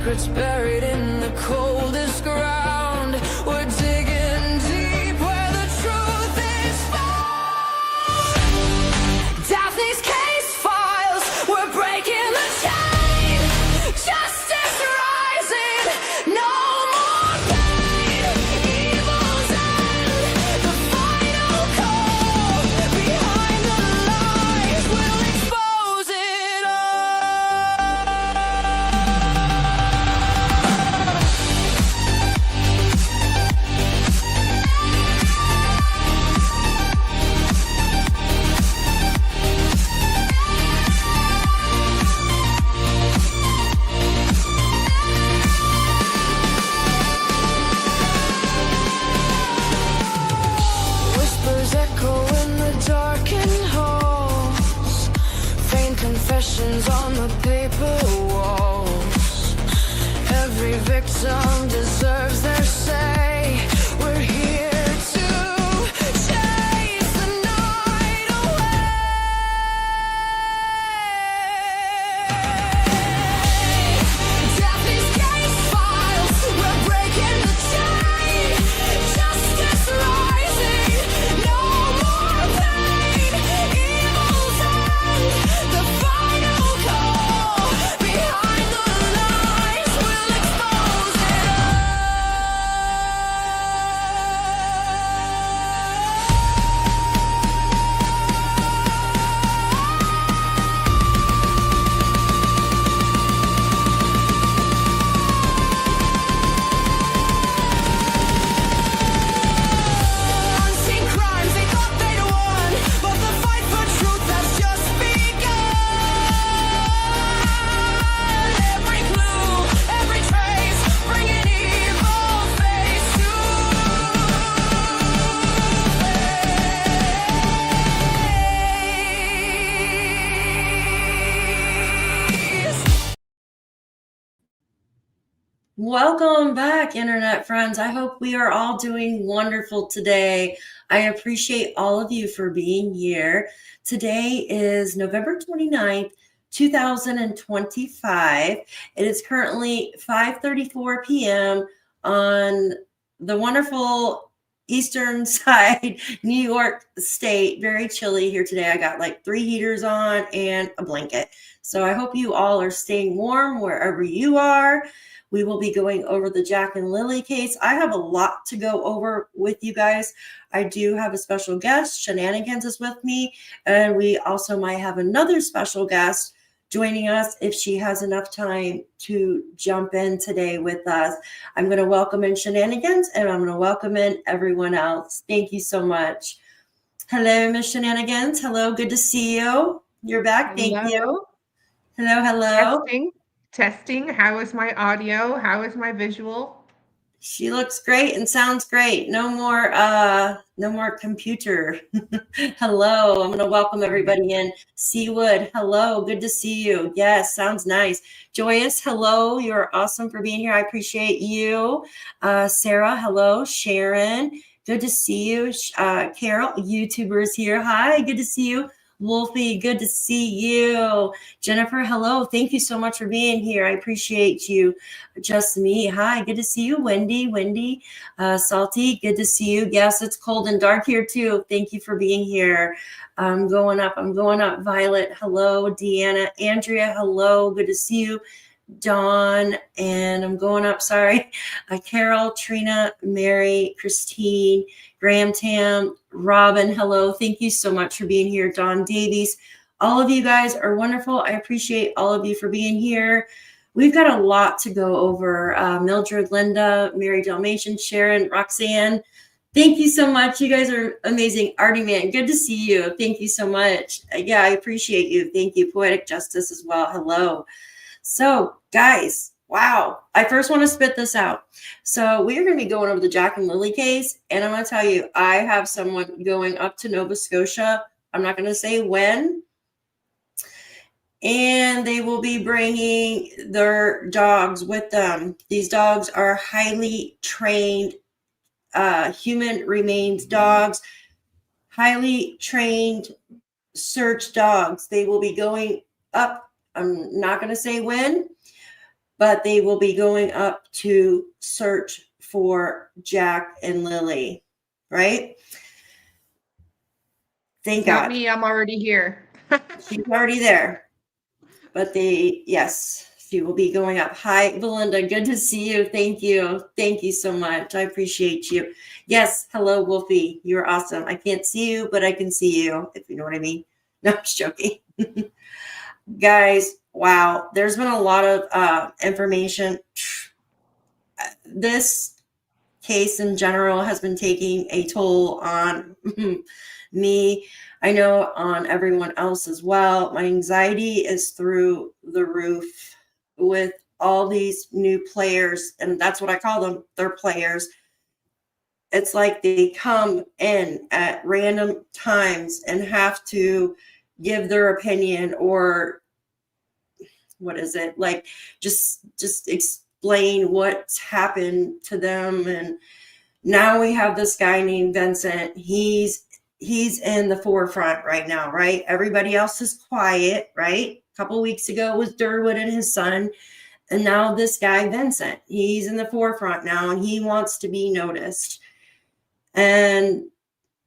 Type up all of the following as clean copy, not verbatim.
secrets buried in the coldest ground. We're digging deep where the truth is found. Daphne's case files, we're breaking the chain. Justice rising, no more pain. Evil's end, the final call. Behind the lies, we'll expose it all. Whispers echo in the darkened halls. Faint confessions on the paper walls. Every victim deserves their say. We're here to chase the night away. Daphne's case files, we're breaking the chain. Justice rising, no more pain. Evil's end, the final call. Behind the lies, we'll expose it Unseen crimes, they thought they'd won, but the fight for truth has just begun. Every clue, every trace, bringing evil face to face. Welcome back, internet friends. I hope we are all doing wonderful today. I appreciate all of you for being here. Today is November 29th, 2025. It is currently 5:34 p.m. on the wonderful eastern side, New York State. Very chilly here today. I got like 3 heaters on and a blanket. So I hope you all are staying warm wherever you are. We will be going over the Jack and Lilly case. I have a lot to go over with you guys. I do have a special guest. Shenanigans is with me. And we also might have another special guest joining us if she has enough time to jump in today with us. I'm going to welcome in Shenanigans and I'm going to welcome in everyone else. Thank you so much. Hello, Miss Shenanigans. Hello, good to see you. You're back. Thank you. Hello, hello. Testing. How is my audio? How is my visual? She looks great and sounds great. No more computer. Hello. I'm going to welcome everybody in. Seawood, hello. Good to see you. Yes, sounds nice. Joyous, hello. You're awesome for being here. I appreciate you. Sarah, hello. Sharon, good to see you. Carol, YouTubers here. Hi, good to see you. Wolfie, good to see you. Jennifer, hello. Thank you so much for being here. I appreciate you. Just me. Hi, good to see you. Wendy, Salty, good to see you. Yes, it's cold and dark here too. Thank you for being here. I'm going up. Violet, hello. Deanna, Andrea, hello. Good to see you. Dawn, and I'm going up. Sorry. Carol, Trina, Mary, Christine, Graham, Tam, Robin, hello. Thank you so much for being here. Dawn Davies, all of you guys are wonderful. I appreciate all of you for being here. We've got a lot to go over. Mildred, Linda, Mary Dalmatian, Sharon, Roxanne, thank you so much. You guys are amazing. Artie Man, good to see you. Thank you so much. Yeah, I appreciate you. Thank you. Poetic Justice as well. Hello. So guys, wow. I first want to spit this out. So we are going to be going over the Jack and Lilly case. And I'm going to tell you, I have someone going up to Nova Scotia. I'm not going to say when. And they will be bringing their dogs with them. These dogs are highly trained human remains dogs, highly trained search dogs. They will be going up. I'm not going to say when, but they will be going up to search for Jack and Lilly, right? Thank Not God. me, I'm already here. She's already there. But yes, she will be going up. Hi, Belinda. Good to see you. Thank you. Thank you so much. I appreciate you. Yes. Hello, Wolfie. You're awesome. I can't see you, but I can see you, if you know what I mean. No, I'm just joking. Guys, wow. There's been a lot of information. This case in general has been taking a toll on me. I know on everyone else as well. My anxiety is through the roof with all these new players, and that's what I call them. They're players. It's like they come in at random times and have to give their opinion, or what is it, like just explain what's happened to them. And now we have this guy named Vincent. He's in the forefront right now, right? Everybody else is quiet, right? A couple weeks ago it was Durwood and his son, and now this guy Vincent, he's in the forefront now, and he wants to be noticed. And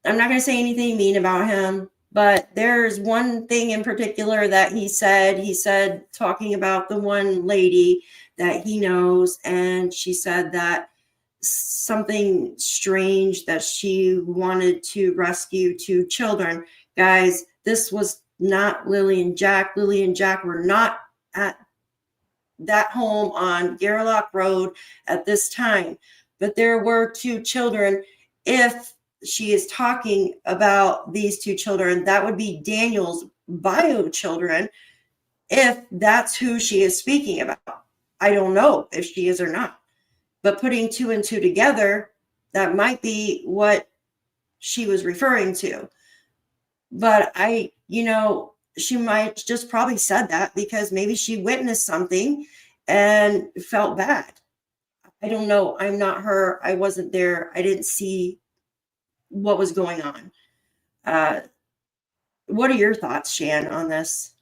I'm not going to say anything mean about him, but there's one thing in particular that he said talking about the one lady that he knows, and she said that something strange, that she wanted to rescue two children. Guys, this was not Lilly and Jack. Lilly and Jack were not at that home on Gairloch Road at this time, but there were two children. If she is talking about these two children, that would be Daniel's bio children, if that's who she is speaking about. I don't know if she is or not, but putting two and two together, that might be what she was referring to. But she might just probably said that because maybe she witnessed something and felt bad. I don't know. I'm not her. I wasn't there. I didn't see what was going on. What are your thoughts, Shan, on this?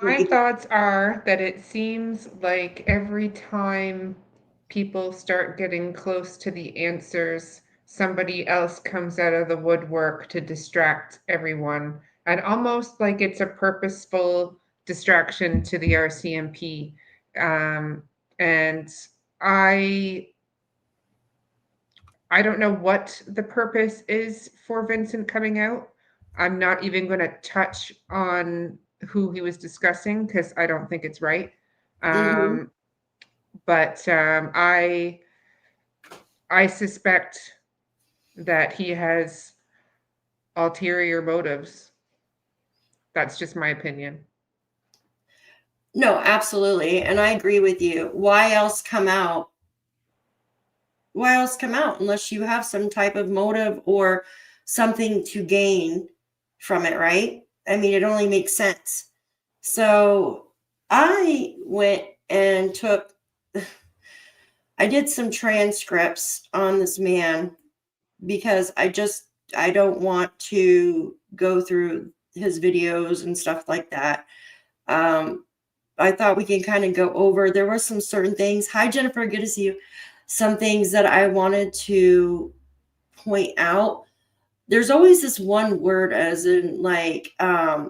My thoughts are that it seems like every time people start getting close to the answers, somebody else comes out of the woodwork to distract everyone, and almost like it's a purposeful distraction to the RCMP. And I don't know what the purpose is for Vincent coming out. I'm not even going to touch on who he was discussing because I don't think it's right. Mhm. But I suspect that he has ulterior motives. That's just my opinion. No, absolutely. And I agree with you. Why else come out? Why else come out unless you have some type of motive or something to gain from it, right? I mean, it only makes sense. So I went and I did some transcripts on this man because I don't want to go through his videos and stuff like that. I thought we can kind of go over. There were some certain things. Hi, Jennifer. Good to see you. Some things that I wanted to point out. There's always this one word, as in like, I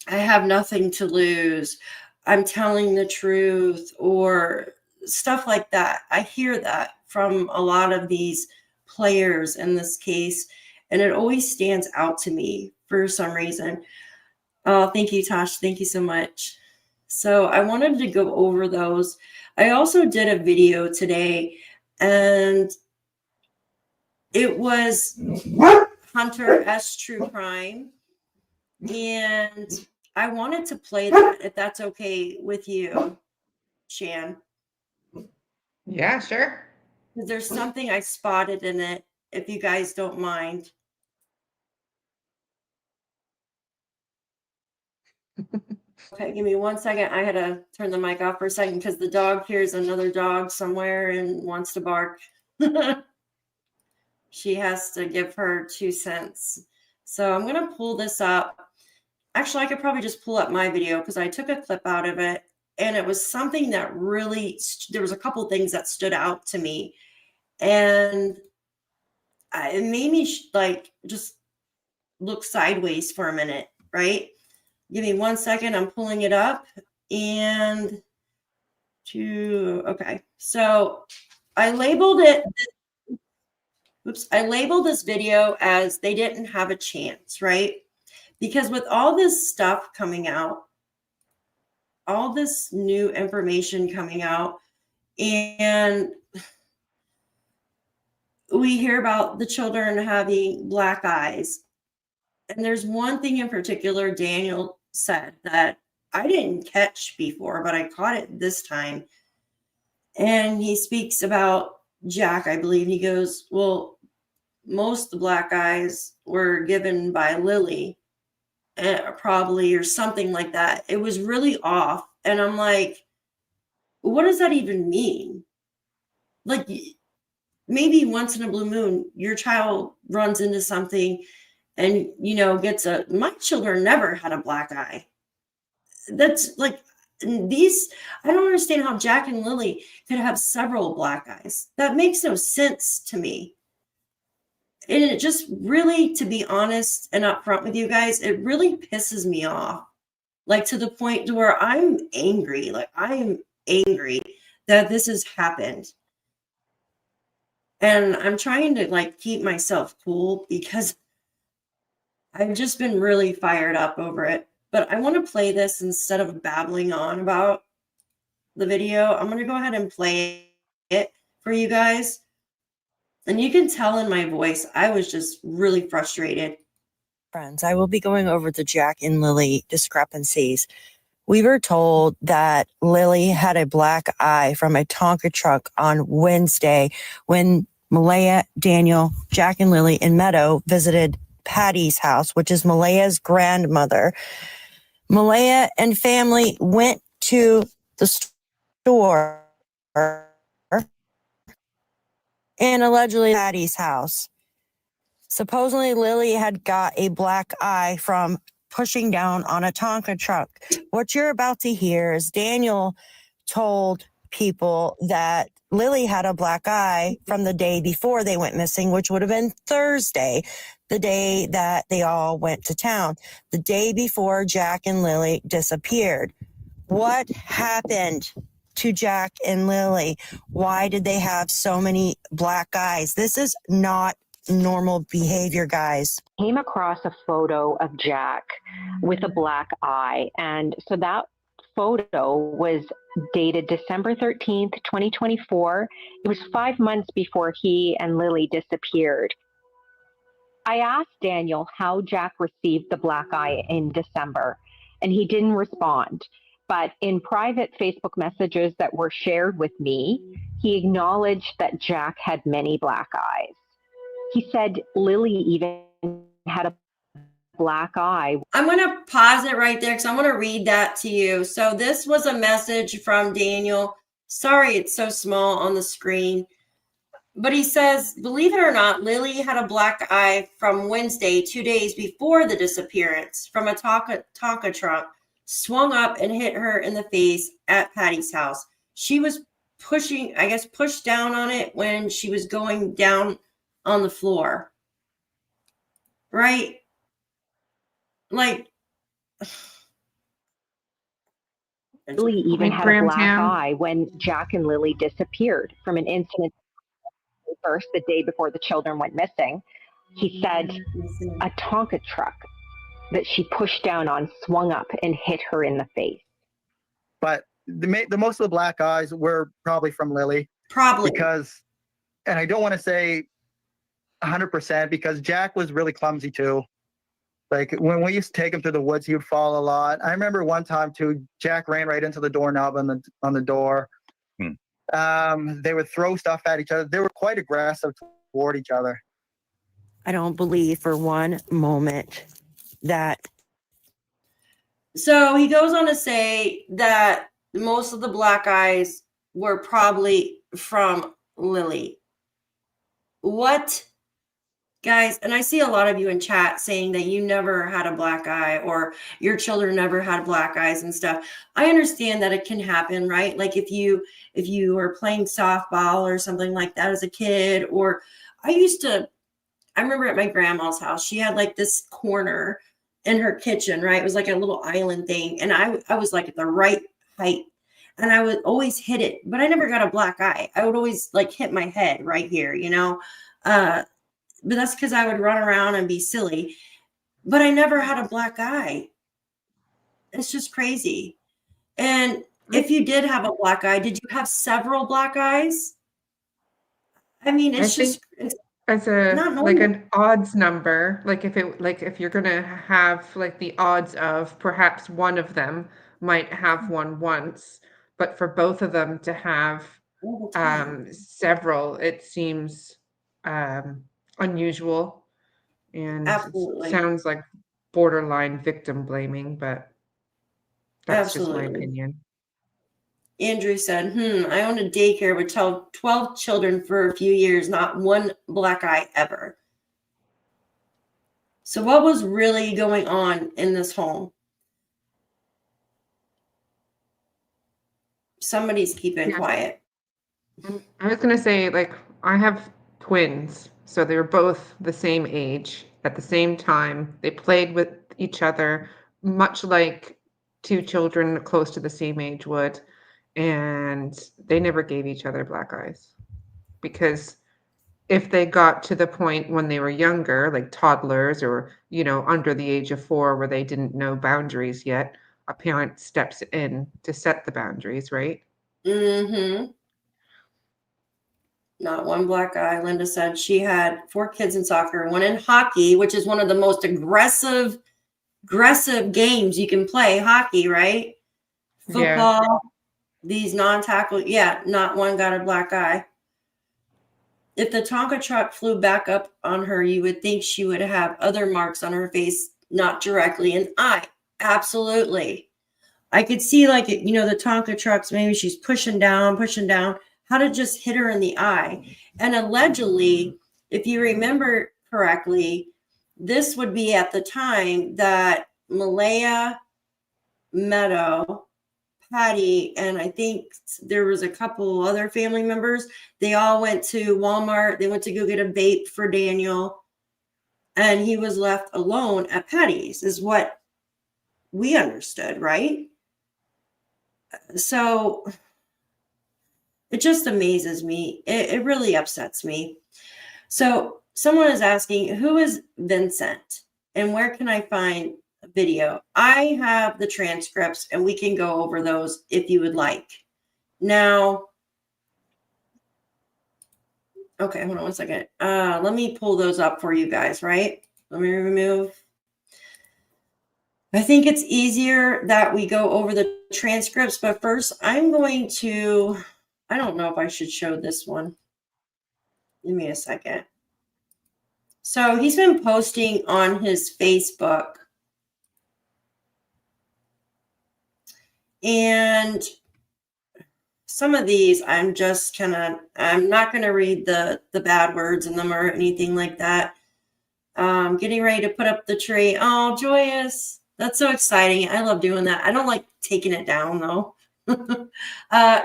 have nothing to lose. I'm telling the truth, or stuff like that. I hear that from a lot of these players in this case, and it always stands out to me for some reason. Oh, thank you, Tosh. Thank you so much. So I wanted to go over those. I also did a video today, and it was Hunter S. True Crime. And I wanted to play that, if that's okay with you, Shan. Yeah, sure. Because there's something I spotted in it, if you guys don't mind. Okay, give me 1 second. I had to turn the mic off for a second because the dog hears another dog somewhere and wants to bark. She has to give her 2 cents. So I'm going to pull this up. actually, I could probably just pull up my video because I took a clip out of it, and it was something that really, there was a couple things that stood out to me, and it made me like just look sideways for a minute, right? Give me 1 second. I'm pulling it up and okay. So I labeled it, I labeled this video as they didn't have a chance, right? Because with all this stuff coming out, all this new information coming out, and we hear about the children having black eyes. And there's one thing in particular Daniel said that I didn't catch before, but I caught it this time. And he speaks about Jack, I believe. He goes, well, most of the black eyes were given by Lilly, probably, or something like that. It was really off. And I'm like, what does that even mean? Like, maybe once in a blue moon, your child runs into something and, gets my children never had a black eye. That's like these, I don't understand how Jack and Lilly could have several black eyes. That makes no sense to me. And it just really, to be honest and upfront with you guys, it really pisses me off. Like, to the point to where I'm angry. Like, I am angry that this has happened. And I'm trying to like keep myself cool because I've just been really fired up over it. But I want to play this instead of babbling on about the video. I'm going to go ahead and play it for you guys. And you can tell in my voice, I was just really frustrated. Friends, I will be going over the Jack and Lilly discrepancies. We were told that Lilly had a black eye from a Tonka truck on Wednesday when Malaya, Daniel, Jack and Lilly, and Meadow visited Patty's house, which is Malaya's grandmother. Malaya and family went to the store and allegedly Patty's house. Supposedly, Lilly had got a black eye from pushing down on a Tonka truck. What you're about to hear is Daniel told people that Lilly had a black eye from the day before they went missing, which would have been Thursday, the day that they all went to town, the day before Jack and Lilly disappeared. What happened to Jack and Lilly? Why did they have so many black eyes? This is not normal behavior, guys. Came across a photo of Jack with a black eye. And so that photo was dated December 13th, 2024. It was 5 months before he and Lilly disappeared. I asked Daniel how Jack received the black eye in December, and he didn't respond. But in private Facebook messages that were shared with me, he acknowledged that Jack had many black eyes. He said Lilly even had a black eye. I'm going to pause it right there because I'm going to read that to you. So this was a message from Daniel. Sorry, it's so small on the screen. But he says, believe it or not, Lilly had a black eye from Wednesday, 2 days before the disappearance, from a Tonka truck, swung up and hit her in the face at Patty's house. She was pushed down on it when she was going down on the floor. Right? Like, Lilly even had a black eye when Jack and Lilly disappeared from an incident first the day before the children went missing. He said a Tonka truck that she pushed down on swung up and hit her in the face. But the most of the black eyes were probably from Lilly. Probably. Because, and I don't want to say 100% because Jack was really clumsy too. Like when we used to take him to the woods, he would fall a lot. I remember one time too, Jack ran right into the doorknob on the door. They would throw stuff at each other. They were quite aggressive toward each other. I don't believe for one moment that. So he goes on to say that most of the black eyes were probably from Lilly. What guys, and I see a lot of you in chat saying that you never had a black eye or your children never had black eyes and stuff. I understand that it can happen, right? Like if you were playing softball or something like that as a kid, or I remember at my grandma's house, she had like this corner in her kitchen, right? It was like a little island thing. And I was like at the right height and I would always hit it, but I never got a black eye. I would always like hit my head right here, you know? But that's because I would run around and be silly. But I never had a black eye. It's just crazy. And if you did have a black eye, did you have several black eyes? I mean, it's I just think as a not like normal. an odds number, like if you're gonna have like the odds of perhaps one of them might have one once, but for both of them to have all the time. several, it seems unusual, and Absolutely. sounds like borderline victim blaming, but that's just my Absolutely. opinion. Andrew said, I owned a daycare with 12 children for a few years, not one black eye ever. So what was really going on in this home? Somebody's keeping Yeah. quiet. I was gonna say, like, I have twins, so they were both the same age at the same time. They played with each other, much like two children close to the same age would, and they never gave each other black eyes. Because if they got to the point when they were younger, like toddlers or, under the age of 4 where they didn't know boundaries yet, a parent steps in to set the boundaries, right? Mm-hmm. Not one black eye. Linda said she had 4 kids in soccer, 1 in hockey, which is one of the most aggressive games you can play, hockey, right? Football, these non-tackle, not one got a black eye. If the Tonka truck flew back up on her, you would think she would have other marks on her face, not directly in the eye. Absolutely. I could see like, the Tonka trucks, maybe she's pushing down, how to just hit her in the eye. And allegedly, if you remember correctly, this would be at the time that Malaya Meadow, Patty, and I think there was a couple other family members. They all went to Walmart. They went to go get a vape for Daniel. And he was left alone at Patty's, is what we understood, right? So it just amazes me. It really upsets me. So someone is asking, who is Vincent and where can I find a video? I have the transcripts and we can go over those if you would like. Now, okay, hold on one second. Let me pull those up for you guys, right? Let me remove. I think it's easier that we go over the transcripts, but first I'm going to, I don't know if I should show this one. Give me a second. So he's been posting on his Facebook. And some of these I'm not going to read the bad words in them or anything like that. Getting ready to put up the tree. Oh, joyous. That's so exciting. I love doing that. I don't like taking it down though.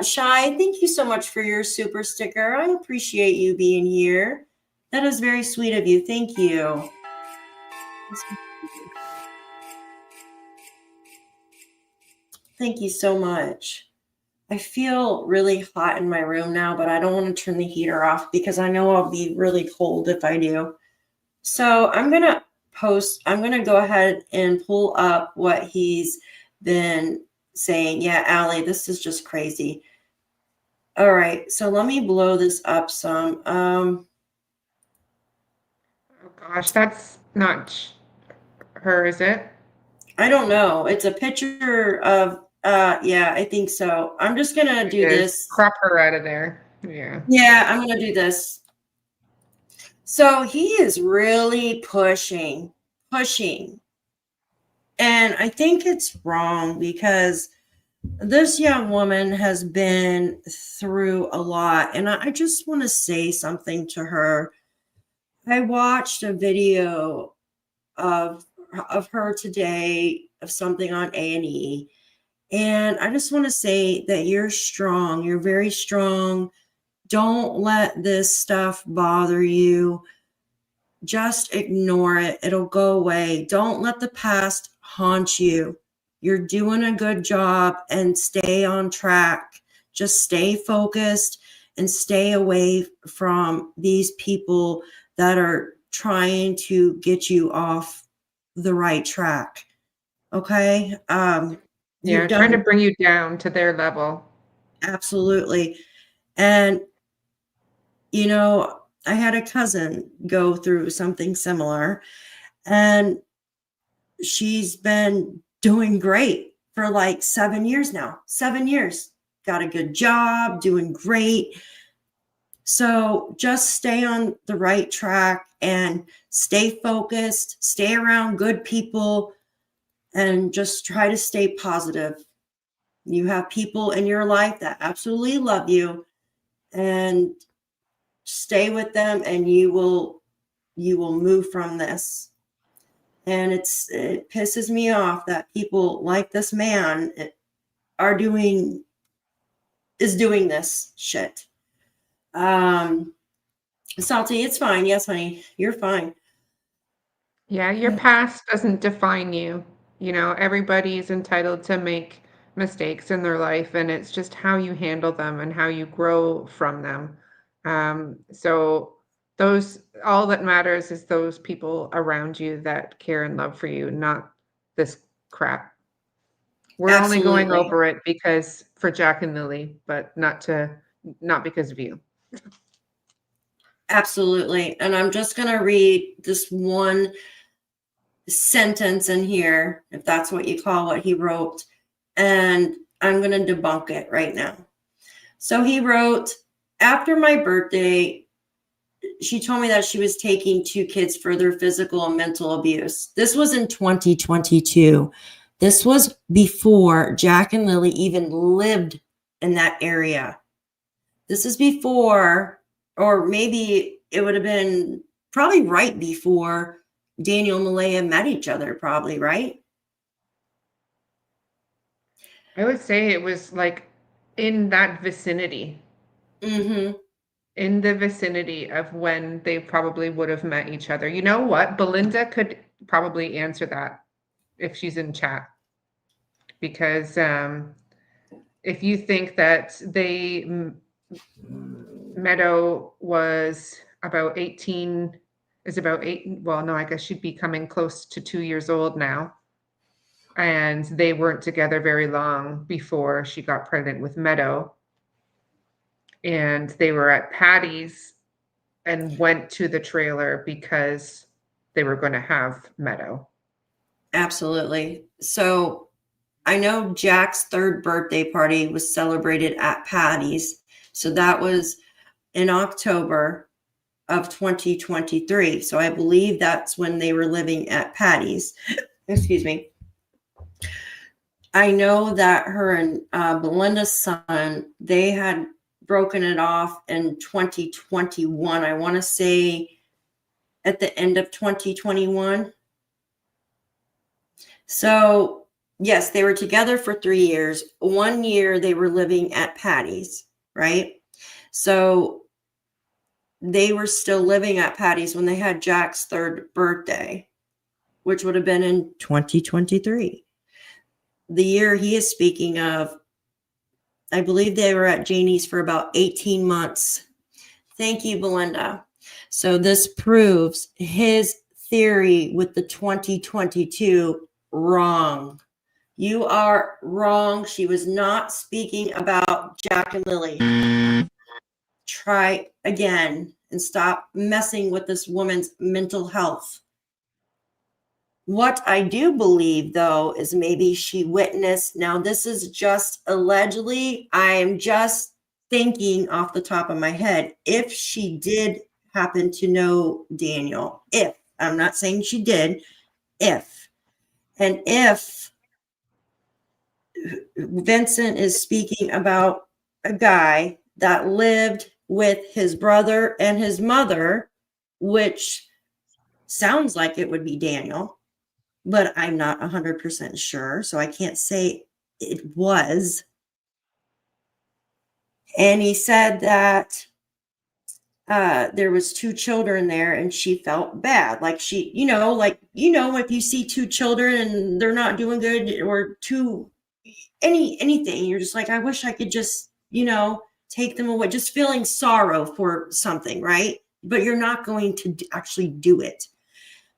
Shy, thank you so much for your super sticker. I appreciate you being here. That is very sweet of you. Thank you. Thank you so much. I feel really hot in my room now, but I don't want to turn the heater off because I know I'll be really cold if I do. So I'm going to go ahead and pull up what he's been saying. Yeah, Allie, this is just crazy. All right, so let me blow this up some. Oh gosh, that's not her, is it? I don't know. It's a picture of, yeah, I think so. I'm just going to do this. Crop her out of there. Yeah. Yeah, I'm going to do this. So he is really pushing. And I think it's wrong because this young woman has been through a lot. And I just want to say something to her. I watched a video of her today of something on A&E, and I just want to say that you're strong. You're very strong. Don't let this stuff bother you. Just ignore it. It'll go away. Don't let the past haunt you. You're doing a good job, and stay on track. Just stay focused and stay away from these people that are trying to get you off the right track. Okay? Yeah, You've trying to done bring you down to their level. absolutely. And you know, I had a cousin go through something similar, and she's been doing great for like 7 years now. 7 years. Got a good job, doing great. So just stay on the right track and stay focused, stay around good people, and just try to stay positive. You have people in your life that absolutely love you, and stay with them, and you will move from this. And it pisses me off that people like this man is doing this shit. Salty, it's fine. Yes, honey, you're fine. Yeah, your past doesn't define you. You know, everybody's entitled to make mistakes in their life, and it's just how you handle them and how you grow from them. So those, all that matters is those people around you that care and love for you, not this crap. We're only going Absolutely. over it because for Jack and Lilly, but not because of you. Absolutely. And I'm just going to read this one sentence in here, if that's what you call what he wrote, and I'm going to debunk it right now. So he wrote, after my birthday, she told me that she was taking 2 kids for their physical and mental abuse. This was in 2022. This was before Jack and Lilly even lived in that area. This is before, or maybe it would have been probably right before Daniel and Malaya met each other, probably, right? I would say it was like in that vicinity. Mm-hmm. In the vicinity of when they probably would have met each other. You know what? Belinda could probably answer that if she's in chat. Because if you think that Meadow was about 18, is about 8, well, no, I guess she'd be coming close to 2 years old now. And they weren't together very long before she got pregnant with Meadow. And they were at Patty's and went to the trailer because they were going to have Meadow. Absolutely. So I know Jack's 3rd birthday party was celebrated at Patty's. So that was in October of 2023. So I believe that's when they were living at Patty's. Excuse me. I know that her and Belinda's son, they had broken it off in 2021. I want to say at the end of 2021. So yes, they were together for 3 years. 1 year they were living at Patty's, right? So they were still living at Patty's when they had Jack's 3rd birthday, which would have been in 2023. The year he is speaking of, I believe they were at Janie's for about 18 months. Thank you, Belinda. So this proves his theory with the 2022 wrong. You are wrong. She was not speaking about Jack and Lilly. Try again and stop messing with this woman's mental health. What I do believe, though, is maybe she witnessed. Now, this is just allegedly. I am just thinking off the top of my head. If she did happen to know Daniel, if, I'm not saying she did, if, and if Vincent is speaking about a guy that lived with his brother and his mother which sounds like it would be Daniel, but I'm not 100% sure. So I can't say it was. And he said that there was 2 children there and she felt bad. Like she, if you see 2 children and they're not doing good, or anything, you're just like, I wish I could just, take them away, just feeling sorrow for something, right? But you're not going to actually do it.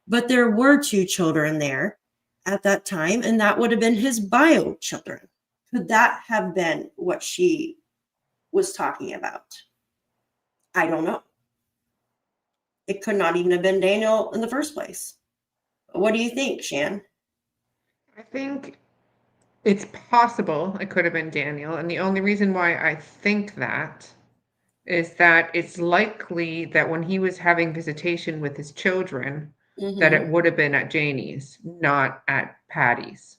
But there were 2 children there at that time, and that would have been his bio children. Could that have been what she was talking about? I don't know. It could not even have been Daniel in the first place. What do you think, Shan? I think it's possible it could have been Daniel. And the only reason why I think that is that it's likely that when he was having visitation with his children, that it would have been at Janie's, not at Patty's.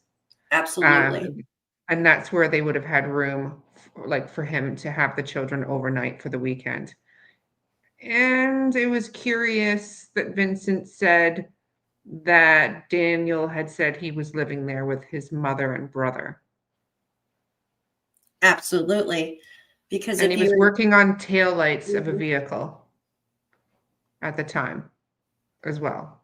Absolutely. And that's where they would have had room for him to have the children overnight for the weekend. And it was curious that Vincent said that Daniel had said he was living there with his mother and brother. Absolutely. Because And he was working on taillights of a vehicle at the time as well.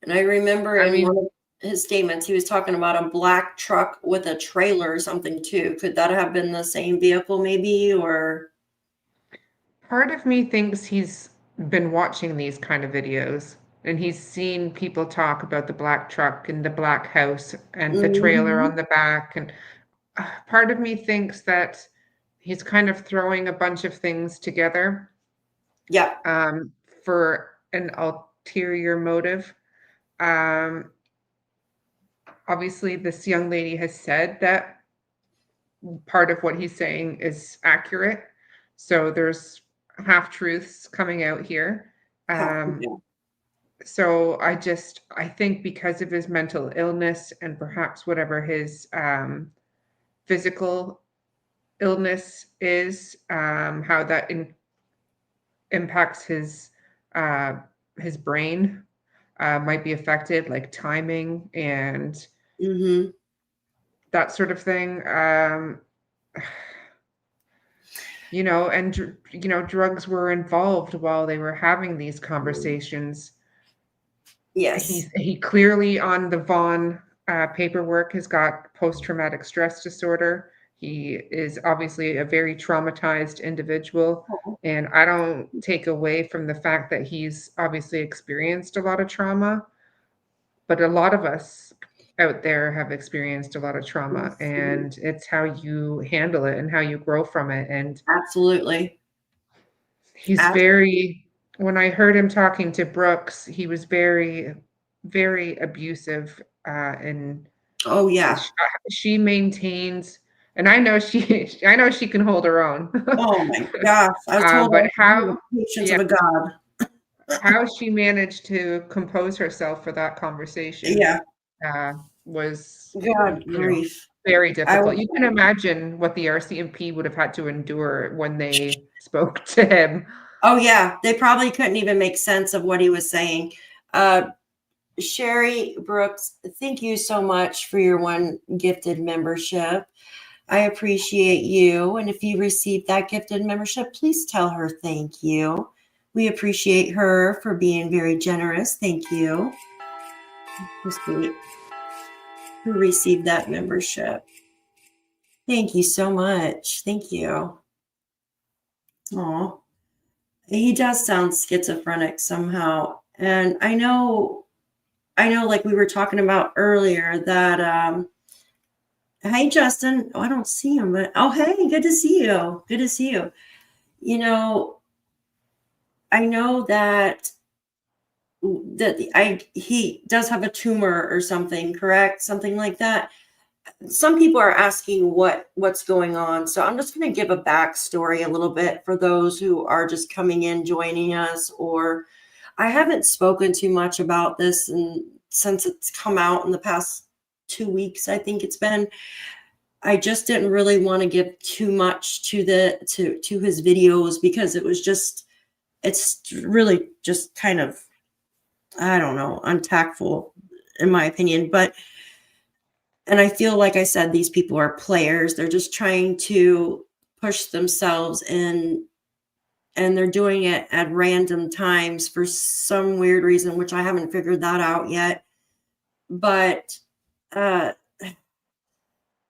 And I remember one of his statements, he was talking about a black truck with a trailer or something too. Could that have been the same vehicle maybe, or? Part of me thinks he's been watching these kind of videos and he's seen people talk about the black truck and the black house and the trailer on the back. And part of me thinks that he's kind of throwing a bunch of things together. Yeah. For an ulterior motive. Obviously, this young lady has said that part of what he's saying is accurate. So there's half-truths coming out here. So I think because of his mental illness and perhaps whatever his physical illness is, how that impacts his brain might be affected, like timing and that sort of thing. Drugs were involved while they were having these conversations. Yes. He clearly on the Vaughn paperwork has got post-traumatic stress disorder. He is obviously a very traumatized individual. And I don't take away from the fact that he's obviously experienced a lot of trauma, but a lot of us out there have experienced a lot of trauma, and it's how you handle it and how you grow from it. And absolutely. He's when I heard him talking to Brooks, he was very, very abusive. And she maintains, and I know she can hold her own. Oh my gosh. I was told but how patience of a god. How she managed to compose herself for that conversation was grief. Very difficult. You can imagine what the RCMP would have had to endure when they spoke to him. Oh yeah, they probably couldn't even make sense of what he was saying. Sherry Brooks, thank you so much for your one gifted membership. I appreciate you. And if you received that gifted membership, please tell her thank you. We appreciate her for being very generous. Thank you. Who received that membership? Thank you so much. Thank you. Oh, he does sound schizophrenic somehow. And I know, like we were talking about earlier, that, hey, Justin. Oh, I don't see him, but, oh, hey, good to see you. Good to see you. I know that he does have a tumor or something, correct? Something like that. Some people are asking what's going on. So I'm just going to give a backstory a little bit for those who are just coming in, joining us, or I haven't spoken too much about this since it's come out in the past 2 weeks. I think it's been. I just didn't really want to give too much to his videos because it it's really just kind of, I don't know, untactful in my opinion. And I feel like I said, these people are players. They're just trying to push themselves in, and they're doing it at random times for some weird reason, which I haven't figured that out yet. But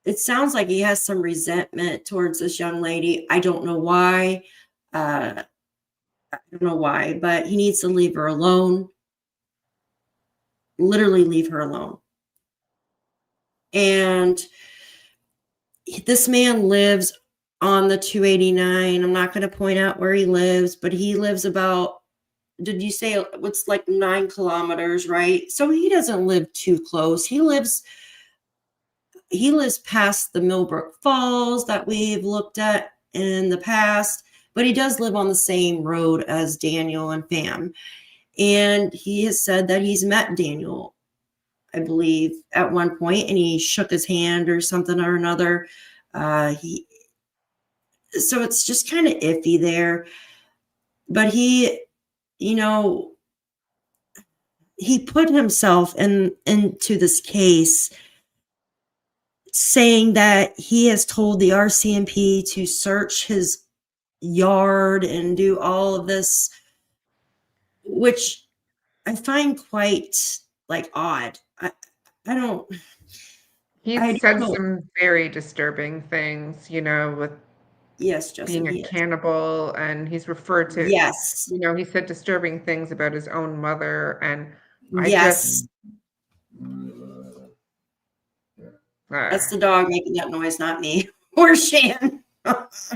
it sounds like he has some resentment towards this young lady. I don't know why. I don't know why, but he needs to leave her alone. Literally leave her alone. And this man lives on the 289. I'm not going to point out where he lives, but he lives about, did you say it's like 9 kilometers, right? So he doesn't live too close. He lives past the Millbrook Falls that we've looked at in the past, but he does live on the same road as Daniel and Fam. And he has said that he's met Daniel, I believe, at one point, and he shook his hand or something or another. So it's just kind of iffy there. But he, he put himself into this case saying that he has told the RCMP to search his yard and do all of this, which I find quite like odd. I don't. He's I said don't know. some very disturbing things, with Yes, Justin. being a cannibal, and he's referred to, Yes. he said disturbing things about his own mother, and I Yes. just That's the dog making that noise, not me or Shan. it's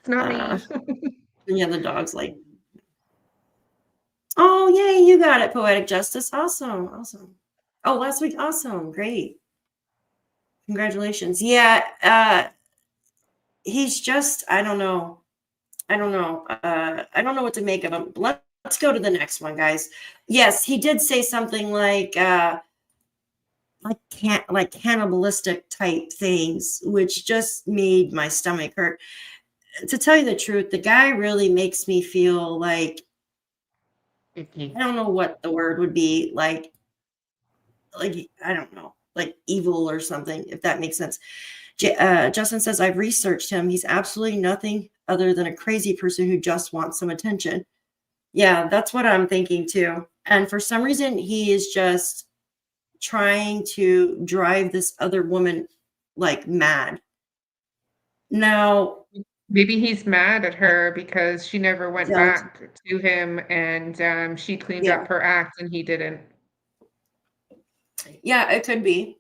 not me. Yeah, the dog's like, oh, yay, you got it, Poetic Justice. Awesome. Oh, last week. Awesome. Great. Congratulations. Yeah. He's just, I don't know. I don't know what to make of him. Let's go to the next one, guys. Yes, he did say something like cannibalistic type things, which just made my stomach hurt. To tell you the truth, the guy really makes me feel like, I don't know what the word would be, like I don't know, like evil or something, if that makes sense. Justin says, I've researched him. He's absolutely nothing other than a crazy person who just wants some attention. Yeah, that's what I'm thinking too. And for some reason, he is just trying to drive this other woman like mad. Now, Maybe he's mad at her because she never went back to him, and she cleaned up her act and he didn't. Yeah, it could be.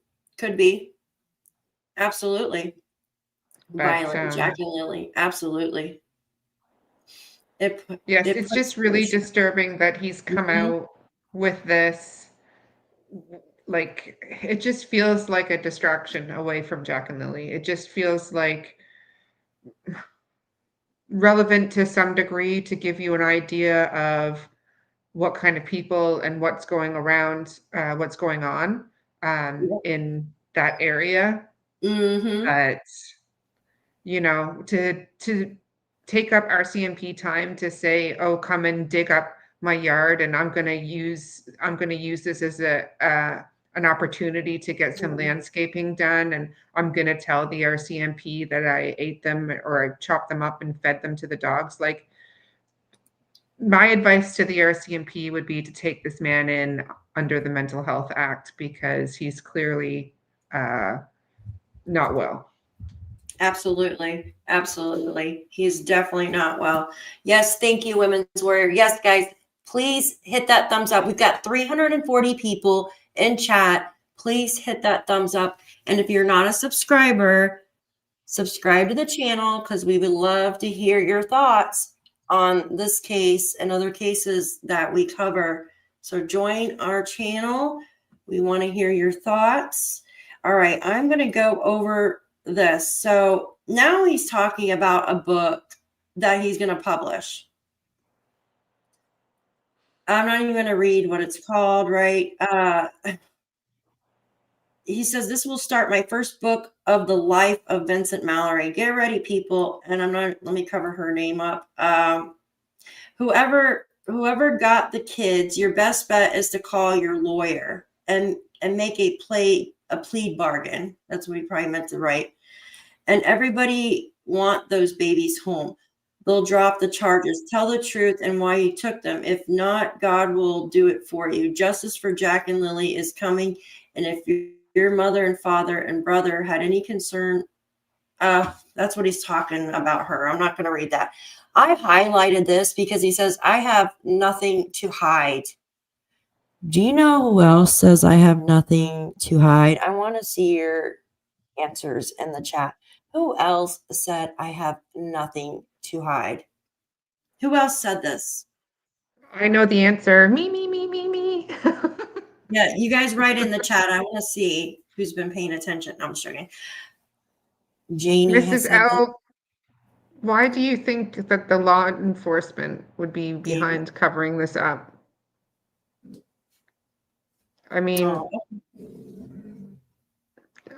Absolutely. Violent, Jack and Lilly. Absolutely. It's just really disturbing that he's come out with this. Like, it just feels like a distraction away from Jack and Lilly. It just feels like relevant to some degree to give you an idea of what kind of people and what's going on in that area. But to take up RCMP time to say, oh, come and dig up my yard, and I'm going to use this as an opportunity to get some landscaping done, and I'm going to tell the RCMP that I ate them or I chopped them up and fed them to the dogs. Like, my advice to the RCMP would be to take this man in under the Mental Health Act, because he's clearly not well. Absolutely. He's definitely not well. Yes, thank you, Women's Warrior. Yes, guys, please hit that thumbs up. We've got 340 people in chat. Please hit that thumbs up. And if you're not a subscriber, subscribe to the channel, because we would love to hear your thoughts on this case and other cases that we cover. So join our channel. We want to hear your thoughts. All right, I'm going to go over this. So now he's talking about a book that he's going to publish. I'm not even going to read what it's called, right? He says, this will start my first book of the life of Vincent Mallory. Get ready, people. And let me cover her name up. whoever got the kids, your best bet is to call your lawyer and make a plea bargain. That's what he probably meant to write. And everybody want those babies home. They'll drop the charges. Tell the truth and why you took them. If not, God will do it for you. Justice for Jack and Lilly is coming. And if your mother and father and brother had any concern, that's what he's talking about her. I'm not going to read that. I highlighted this because he says, I have nothing to hide. Do you know who else says I have nothing to hide? I want to see your answers in the chat. Who else said I have nothing to hide? Who else said this? I know the answer. Me. Yeah, you guys write in the chat. I want to see who's been paying attention. No, I'm just joking. Janie has Mrs. said that. L, why do you think that the law enforcement would be behind covering this up? I mean, Oh,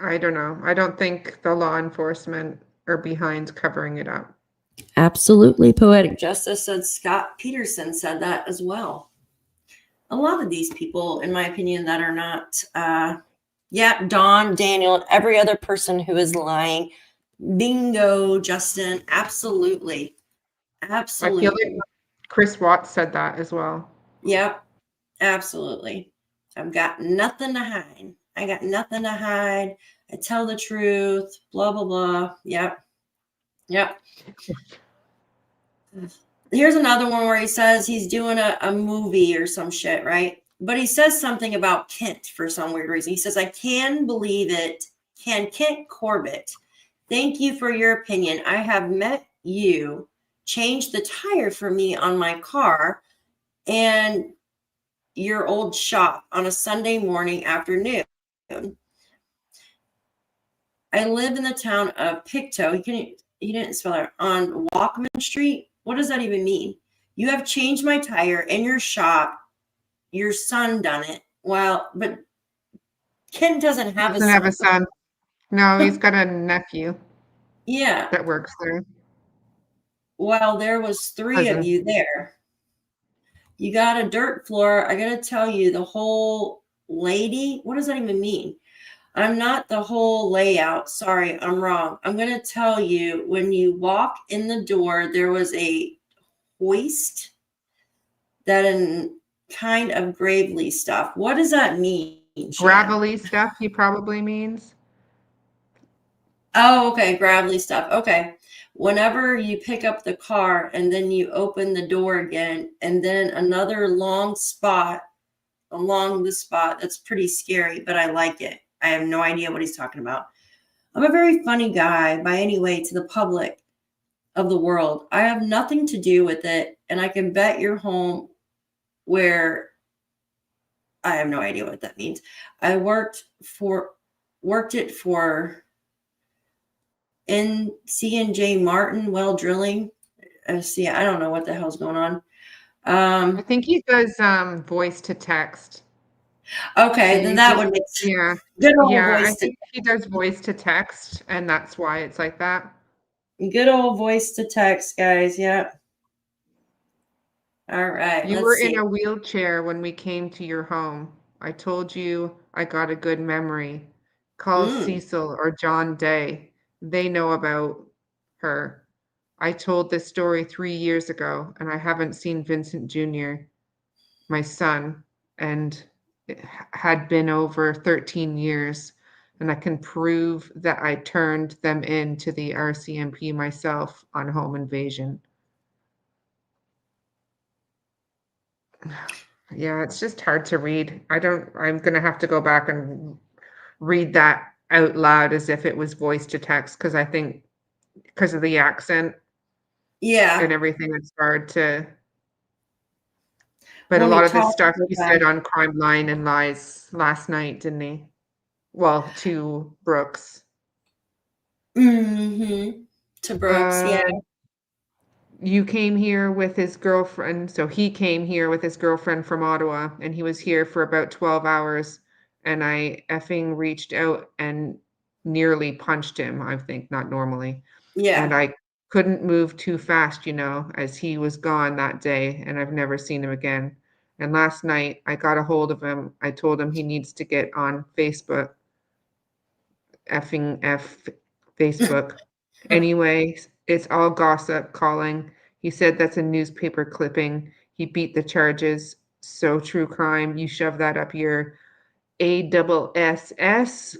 I don't know. I don't think the law enforcement are behind covering it up. absolutely. Poetic Justice said Scott Peterson said that as well. A lot of these people, in my opinion, that are not, Dawn, Daniel, and every other person who is lying. Bingo, Justin. Absolutely. I feel like Chris Watts said that as well. Yep, absolutely. I've got nothing to hide. I got nothing to hide. I tell the truth, blah, blah, blah. Yep. Here's another one where he says he's doing a movie or some shit, right? But he says something about Kent for some weird reason. He says, I can believe it. Can Kent Corbett, thank you for your opinion. I have met you, changed the tire for me on my car and your old shop on a Sunday morning afternoon. I live in the town of PICTOU. He didn't spell it, on Walkman Street. What does that even mean? You have changed my tire in your shop. Your son done it. Well, but Ken doesn't have Doesn't have a son. No, he's got a nephew Yeah. that works there. Well, there was three of Cousin. you there. You got a dirt floor. I got to tell you, the whole lady, what does that even mean? I'm not the whole layout. Sorry, I'm wrong. I'm going to tell you, when you walk in the door, there was a hoist that in kind of gravely stuff. What does that mean? Shan? Gravelly stuff, he probably means. Oh, okay. Gravelly stuff. Okay. Whenever you pick up the car and then you open the door again, and then another long spot along the spot, that's pretty scary, but I like it. I have no idea what he's talking about. I'm a very funny guy by any way to the public of the world. I have nothing to do with it, and I can bet you're home where I have no idea what that means. I worked it for C&J Martin Well Drilling. See, I don't know what the hell's going on. I think he does voice to text. Okay, So then you that just- would make sense. Yeah. Good old Yeah, I voice to think he does voice to text, and that's why it's like that. good old voice to text, guys. Yeah. All right. You let's were see. in a wheelchair when we came to your home. I told you I got a good memory. Call Cecil or John Day. They know about her. I told this story 3 years ago, and I haven't seen Vincent Jr., my son, and it had been over 13 years. And I can prove that I turned them in to the RCMP myself on home invasion. Yeah, it's just hard to read. I'm going to have to go back and read that out loud as if it was voice to text, because I think because of the accent Yeah. and everything, it's hard to. But When a lot you of this talk stuff to he them. said on Crime Line and Lies last night, didn't he? Well, to Brooks. Mm-hmm. To Brooks, yeah. You came here with his girlfriend. So he came here with his girlfriend from Ottawa, and he was here for about 12 hours. And I effing reached out and nearly punched him, I think, not normally. Yeah. And I couldn't move too fast, as he was gone that day, and I've never seen him again. And last night I got a hold of him. I told him he needs to get on Facebook. Effing F Facebook. Anyway, it's all gossip calling. He said that's a newspaper clipping. He beat the charges. So true crime. You shove that up your ASS.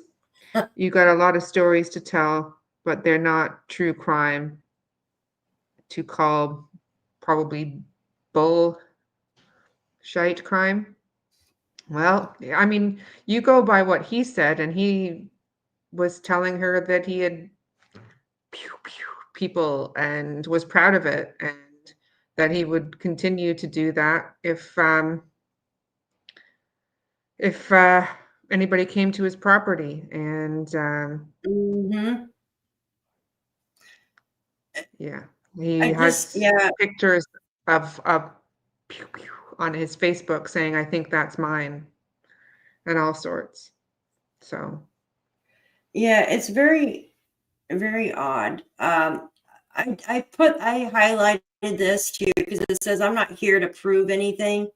You got a lot of stories to tell, but they're not true crime to call probably bullshit crime. Well, I mean, you go by what he said, and he was telling her that he had people and was proud of it, and that he would continue to do that if anybody came to his property. And Mhm. yeah, he I has just, yeah, pictures of on his Facebook saying, "I think that's mine," and all sorts. So yeah, it's very, very odd. I highlighted this too because it says I'm not here to prove anything,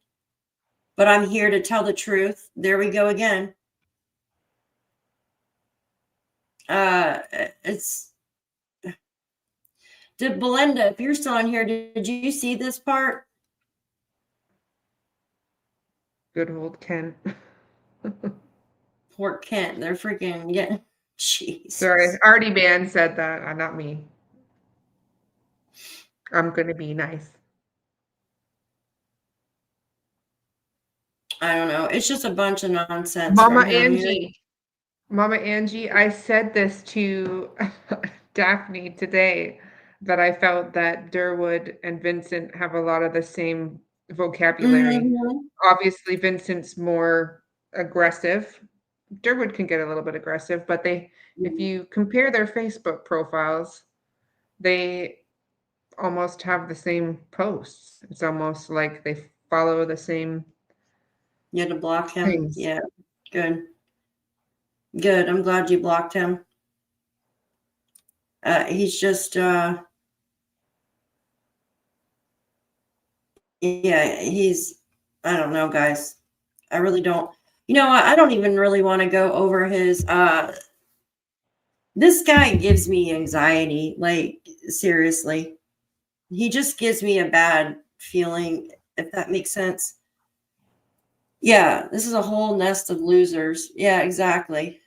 but I'm here to tell the truth. There we go again. It's did Belinda, if you're still on here, did you see this part? good old Ken. Poor Kent, they're freaking getting. Jeez. Sorry, Artie Man said that, not me. I'm gonna be nice. I don't know. It's just a bunch of nonsense. Mama from him. Angie, I said this to Daphne today, that I felt that Durwood and Vincent have a lot of the same vocabulary. Mhm. Obviously, Vincent's more aggressive. Durwood can get a little bit aggressive, but if you compare their Facebook profiles, they almost have the same posts. It's almost like they follow the same You had to block him. things. Yeah, good. Good. I'm glad you blocked him. He's just, yeah, he's, I don't know, guys. I really don't. You know what? I don't even really want to go over his, this guy gives me anxiety. Like, seriously. He just gives me a bad feeling, if that makes sense. Yeah, this is a whole nest of losers. Yeah, exactly.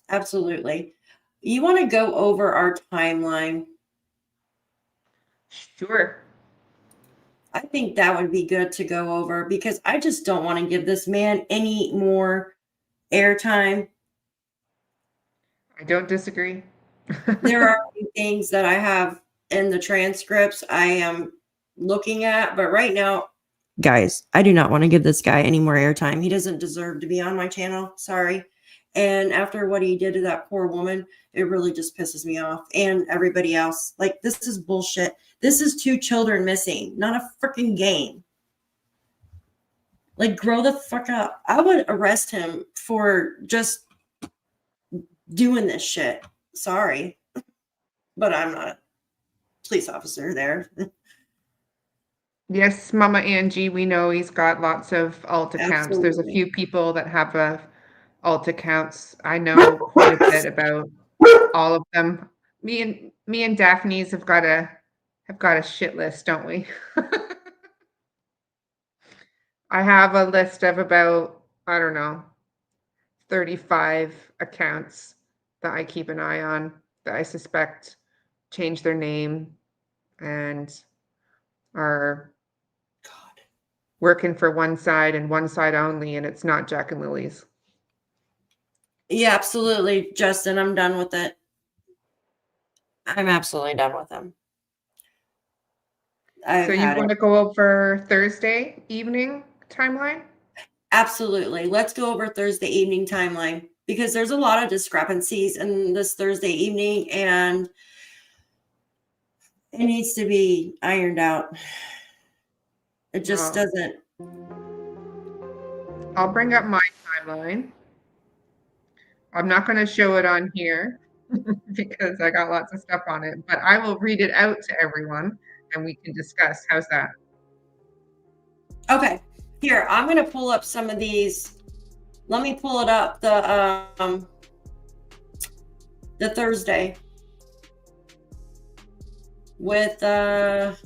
Absolutely. You want to go over our timeline? Sure. I think that would be good to go over because I just don't want to give this man any more airtime. I don't disagree. There are a few things that I have in the transcripts I am looking at, but right now, guys, I do not want to give this guy any more airtime. He doesn't deserve to be on my channel. Sorry. And after what he did to that poor woman, it really just pisses me off and everybody else. Like, this is bullshit. This is 2 children missing, not a freaking game. Like, grow the fuck up. I would arrest him for just doing this shit. Sorry. But I'm not a police officer there. Yes, Mama Angie, we know he's got lots of alt accounts. There's a Absolutely. few people that have alt accounts. I know quite a bit about all of them. Me and Daphne's have got a shit list, don't we? I have a list of about, I don't know, 35 accounts that I keep an eye on that I suspect change their name and are working for one side and one side only, and it's not Jack and Lilly's. Yeah, absolutely, Justin. I'm done with it. I'm absolutely done with him. So you want to go over Thursday evening timeline? Absolutely. Let's go over Thursday evening timeline because there's a lot of discrepancies in this Thursday evening and it needs to be ironed out. It just doesn't. I'll bring up my timeline. I'm not going to show it on here because I got lots of stuff on it. But I will read it out to everyone and we can discuss. How's that? Okay, here, I'm going to pull up some of these. Let me pull it up, the Thursday with, give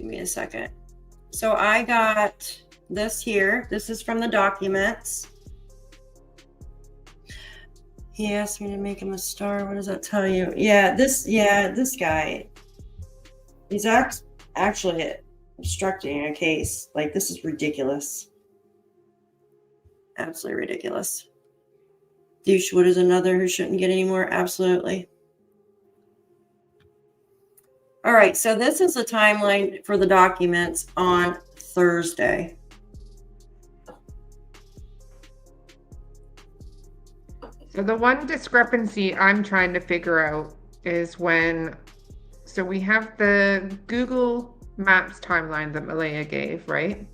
me a second. So I got this here. This is from the documents. He asked me to make him a star. What does that tell you? Yeah, this guy, he's actually obstructing a case. Like, this is ridiculous. Absolutely ridiculous. Douchewood is another who shouldn't get any more. Absolutely. All right, so this is the timeline for the documents on Thursday. So the one discrepancy I'm trying to figure out is when, so we have the Google Maps timeline that Malaya gave, right?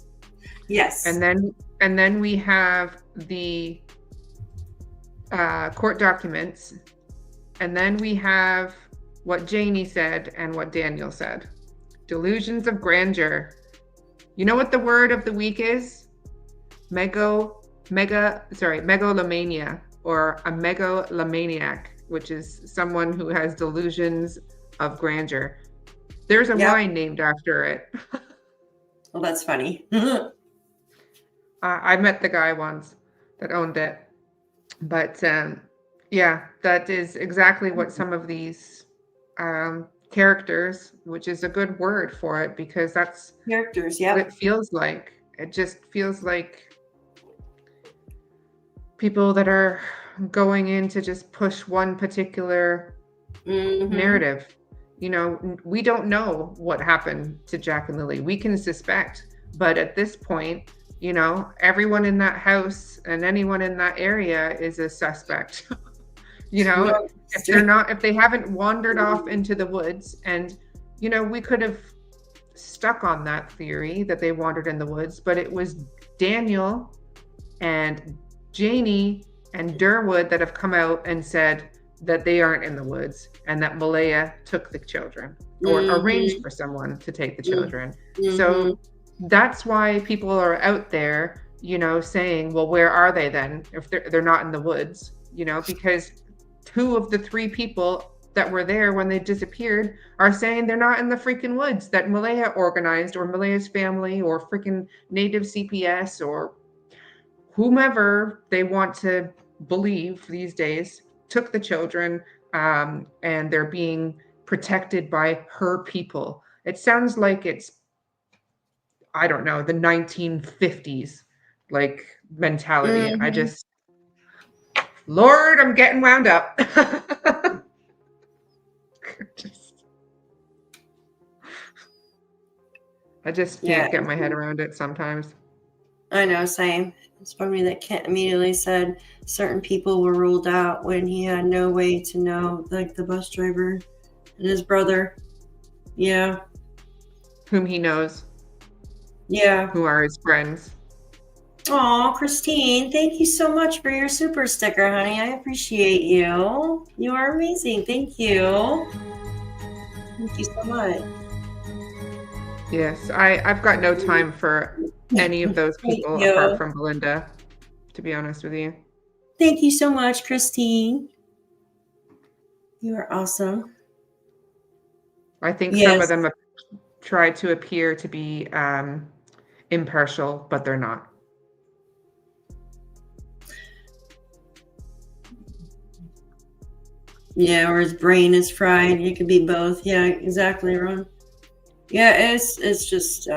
Yes. And then we have the court documents, and then we have what Janie said and what Daniel said. Delusions of grandeur. You know what the word of the week is? Megalomania, or a megalomaniac, which is someone who has delusions of grandeur. There's a wine named after it. Well, that's funny. I met the guy once that owned it. But yeah, that is exactly what some of these characters, which is a good word for it, because that's Characters, what it feels like. It just feels like people that are going in to just push one particular narrative. You know, we don't know what happened to Jack and Lilly. We can suspect, but at this point, you know, everyone in that house and anyone in that area is a suspect. You know, if they haven't wandered off into the woods, and, you know, we could have stuck on that theory that they wandered in the woods, but it was Daniel and Janie and Durwood that have come out and said that they aren't in the woods, and that Malaya took the children, or arranged for someone to take the children. So that's why people are out there, you know, saying, well, where are they then if they're not in the woods? You know, because 2 of the 3 people that were there when they disappeared are saying they're not in the freaking woods, that Malaya organized, or Malaya's family, or freaking native CPS, or whomever they want to believe these days, took the children, and they're being protected by her people. It sounds like it's, I don't know, the 1950s like mentality. I just, Lord, I'm getting wound up. I just can't get my head around it sometimes. I know, same. It's funny that Kent immediately said certain people were ruled out when he had no way to know, like the bus driver and his brother. Yeah. Whom he knows. Yeah. Who are his friends. Oh, Christine, thank you so much for your super sticker, honey. I appreciate you. You are amazing. Thank you. Thank you so much. Yes, I've got no time for any of those people apart from Belinda, to be honest with you. Thank you so much, Christine. You are awesome. I think some of them have tried to appear to be impartial, but they're not. Yeah, or his brain is fried. It could be both. Yeah, exactly, Ron. Yeah, it's just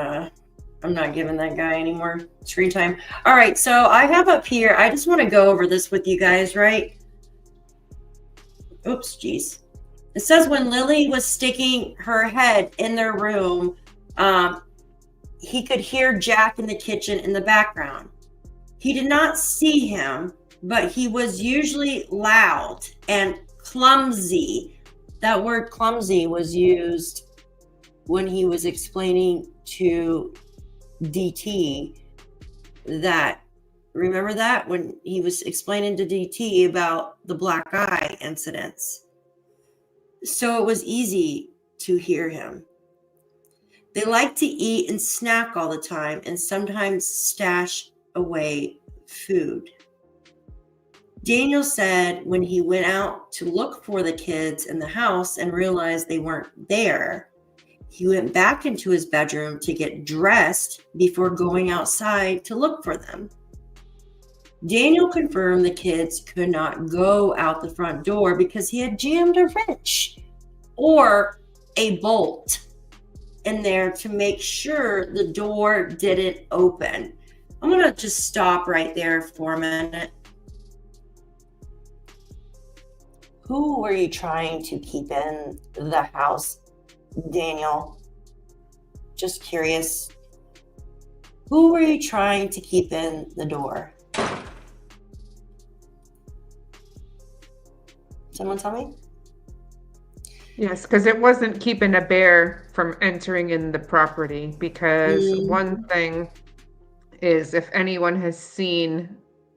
I'm not giving that guy any more screen time. All right, so I have up here, I just want to go over this with you guys, right? Oops, geez. It says when Lilly was sticking her head in their room, he could hear Jack in the kitchen in the background. He did not see him, but he was usually loud and clumsy. That word clumsy was used when he was explaining to DT that Remember that when he was explaining to DT about the black eye incidents? So it was easy to hear him. They like to eat and snack all the time and sometimes stash away food. Daniel said when he went out to look for the kids in the house and realized they weren't there, he went back into his bedroom to get dressed before going outside to look for them. Daniel confirmed the kids could not go out the front door because he had jammed a wrench or a bolt in there to make sure the door didn't open. I'm going to just stop right there for a minute. Who were you trying to keep in the house, Daniel? Just curious. Who were you trying to keep in the door? Someone tell me? Yes, because it wasn't keeping a bear from entering in the property, because one thing is, if anyone has seen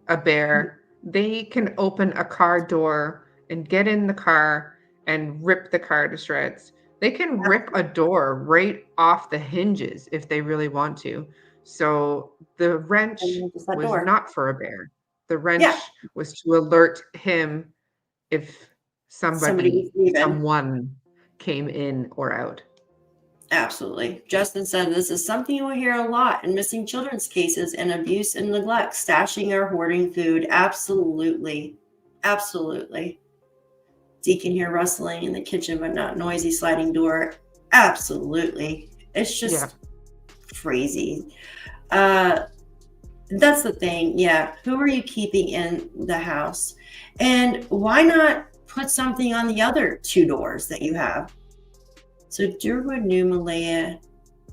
a bear, they can open a car door and get in the car and rip the car to shreds. They can rip a door right off the hinges if they really want to. So the wrench was not for a bear. The wrench was to alert him if someone came in or out. Absolutely. Justin said this is something you will hear a lot in missing children's cases and abuse and neglect, stashing or hoarding food. Absolutely. Absolutely. You can hear rustling in the kitchen, but not noisy sliding door. Absolutely. It's just crazy. That's the thing. Yeah. Who are you keeping in the house? And why not put something on the other two doors that you have? So Durwood knew Malaya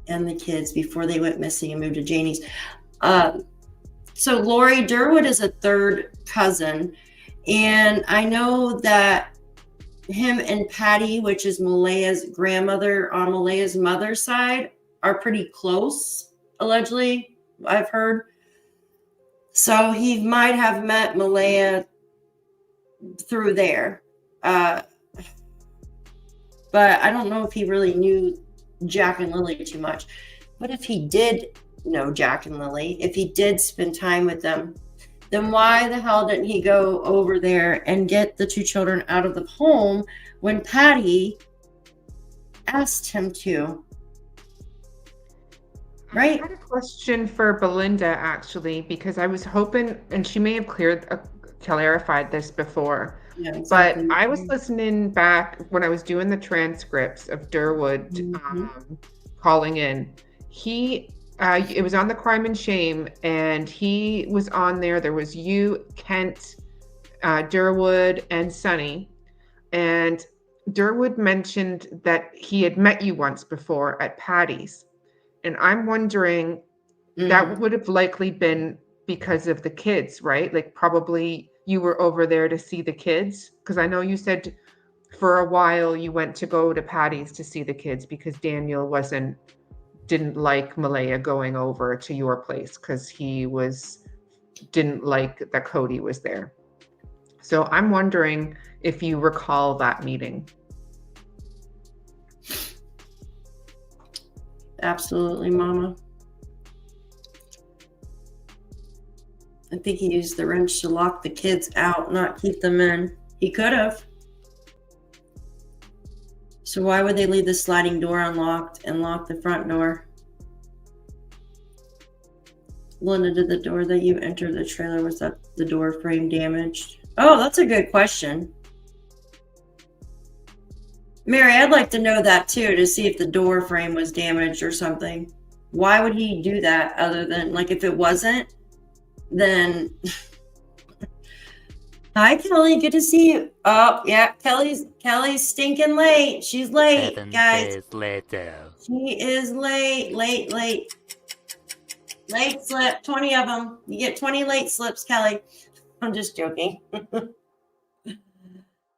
and the kids before they went missing and moved to Janie's. So Lori, Durwood is a third cousin. And I know that him and Patty, which is Malaya's grandmother on Malaya's mother's side, are pretty close, allegedly, I've heard. So he might have met Malaya through there. But I don't know if he really knew Jack and Lilly too much. But if he did know Jack and Lilly, if he did spend time with them, then why the hell didn't he go over there and get the two children out of the home when Patty asked him to? Right? I had a question for Belinda, actually, because I was hoping, and she may have clarified this before, but I was listening back when I was doing the transcripts of Durwood calling in. It was on the Crime and Shame, and he was on there. There was you, Kent, Durwood, and Sonny. And Durwood mentioned that he had met you once before at Patty's. And I'm wondering, that would have likely been because of the kids, right? Like probably you were over there to see the kids. Because I know you said for a while you went to go to Patty's to see the kids because Daniel didn't like Malaya going over to your place because he didn't like that Cody was there. So I'm wondering if you recall that meeting. Absolutely, Mama. I think he used the wrench to lock the kids out, not keep them in. He could have. So why would they leave the sliding door unlocked and lock the front door? Linda, did the door that you entered the trailer, was that the door frame damaged? Oh, that's a good question. Mary, I'd like to know that too, to see if the door frame was damaged or something. Why would he do that other than, like, if it wasn't, then... Hi, Kelly. Good to see you. Oh, yeah. Kelly's stinking late. She's late, 7 guys. days later. She is late. Late slip. 20 of them. You get 20 late slips, Kelly. I'm just joking.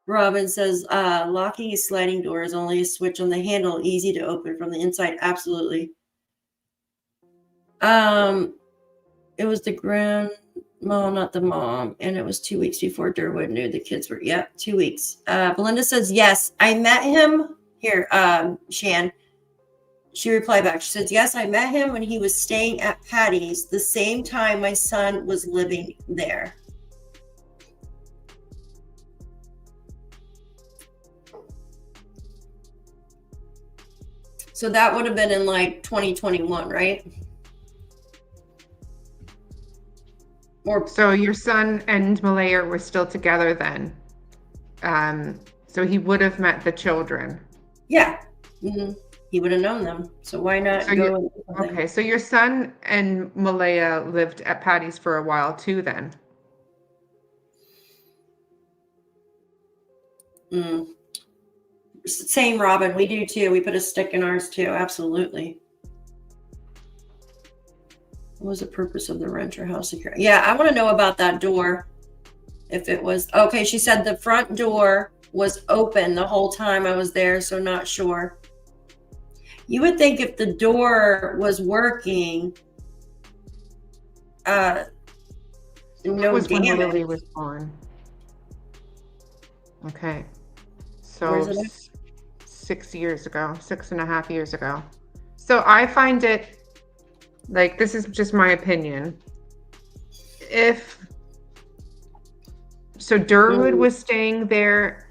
Robin says, locking a sliding door is only a switch on the handle, easy to open from the inside. Absolutely. It was the Well, not the mom. And it was 2 weeks before Durwood knew the kids were, 2 weeks. Belinda says, yes, I met him here. Shan, she replied back. She says, yes, I met him when he was staying at Patty's the same time my son was living there. So that would have been in like 2021, right? Or So your son and Malaya were still together then. So he would have met the children. yeah, he would have known them. So why not So go? And, Okay, so your son and Malaya lived at Patty's for a while too then. Same, Robin. We do too. We put a stick in ours too. Absolutely. What was the purpose of the renter house security? Yeah, I want to know about that door. If it was okay, she said the front door was open the whole time I was there, so not sure. You would think if the door was working, no That was when damage. Lily was born. Okay. Where's So it at? 6 years ago, 6.5 years ago. So I find it like, this is just my opinion. So Durwood was staying there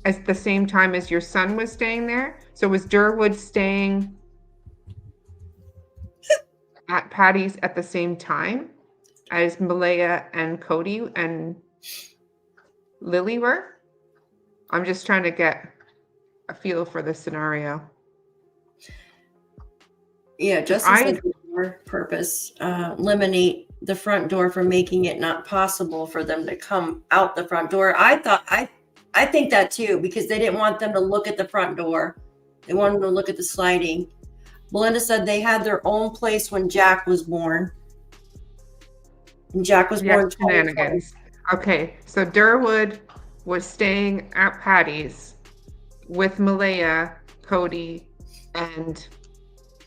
at the same time as your son was staying there. So was Durwood staying at Patty's at the same time as Malaya and Cody and Lily were? I'm just trying to get a feel for the scenario. Yeah, just as a door purpose, eliminate the front door from making it not possible for them to come out the front door. I think that too, because they didn't want them to look at the front door. They wanted them to look at the sliding. Belinda said they had their own place when Jack was born. And Jack was born. Shenanigans. Okay, so Durwood was staying at Patty's with Malaya, Cody, and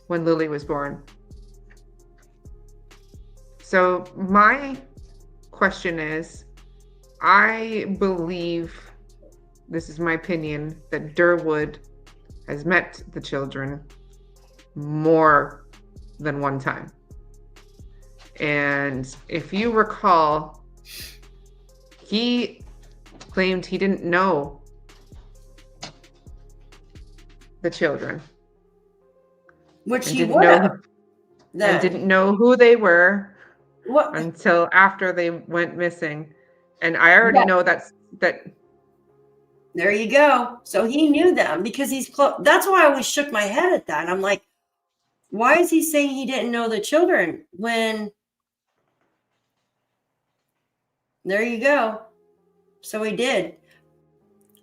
when Lily was born. So my question is, I believe, this is my opinion, that Durwood has met the children more than one time. And if you recall, he claimed he didn't know the children. Which and he didn't would know- have. and Then. didn't know who they were What? until after they went missing. And I already Yeah. know that There you go. So he knew them because he's close. That's why I always shook my head at that. I'm like, why is he saying he didn't know the children when? There you go. So he did.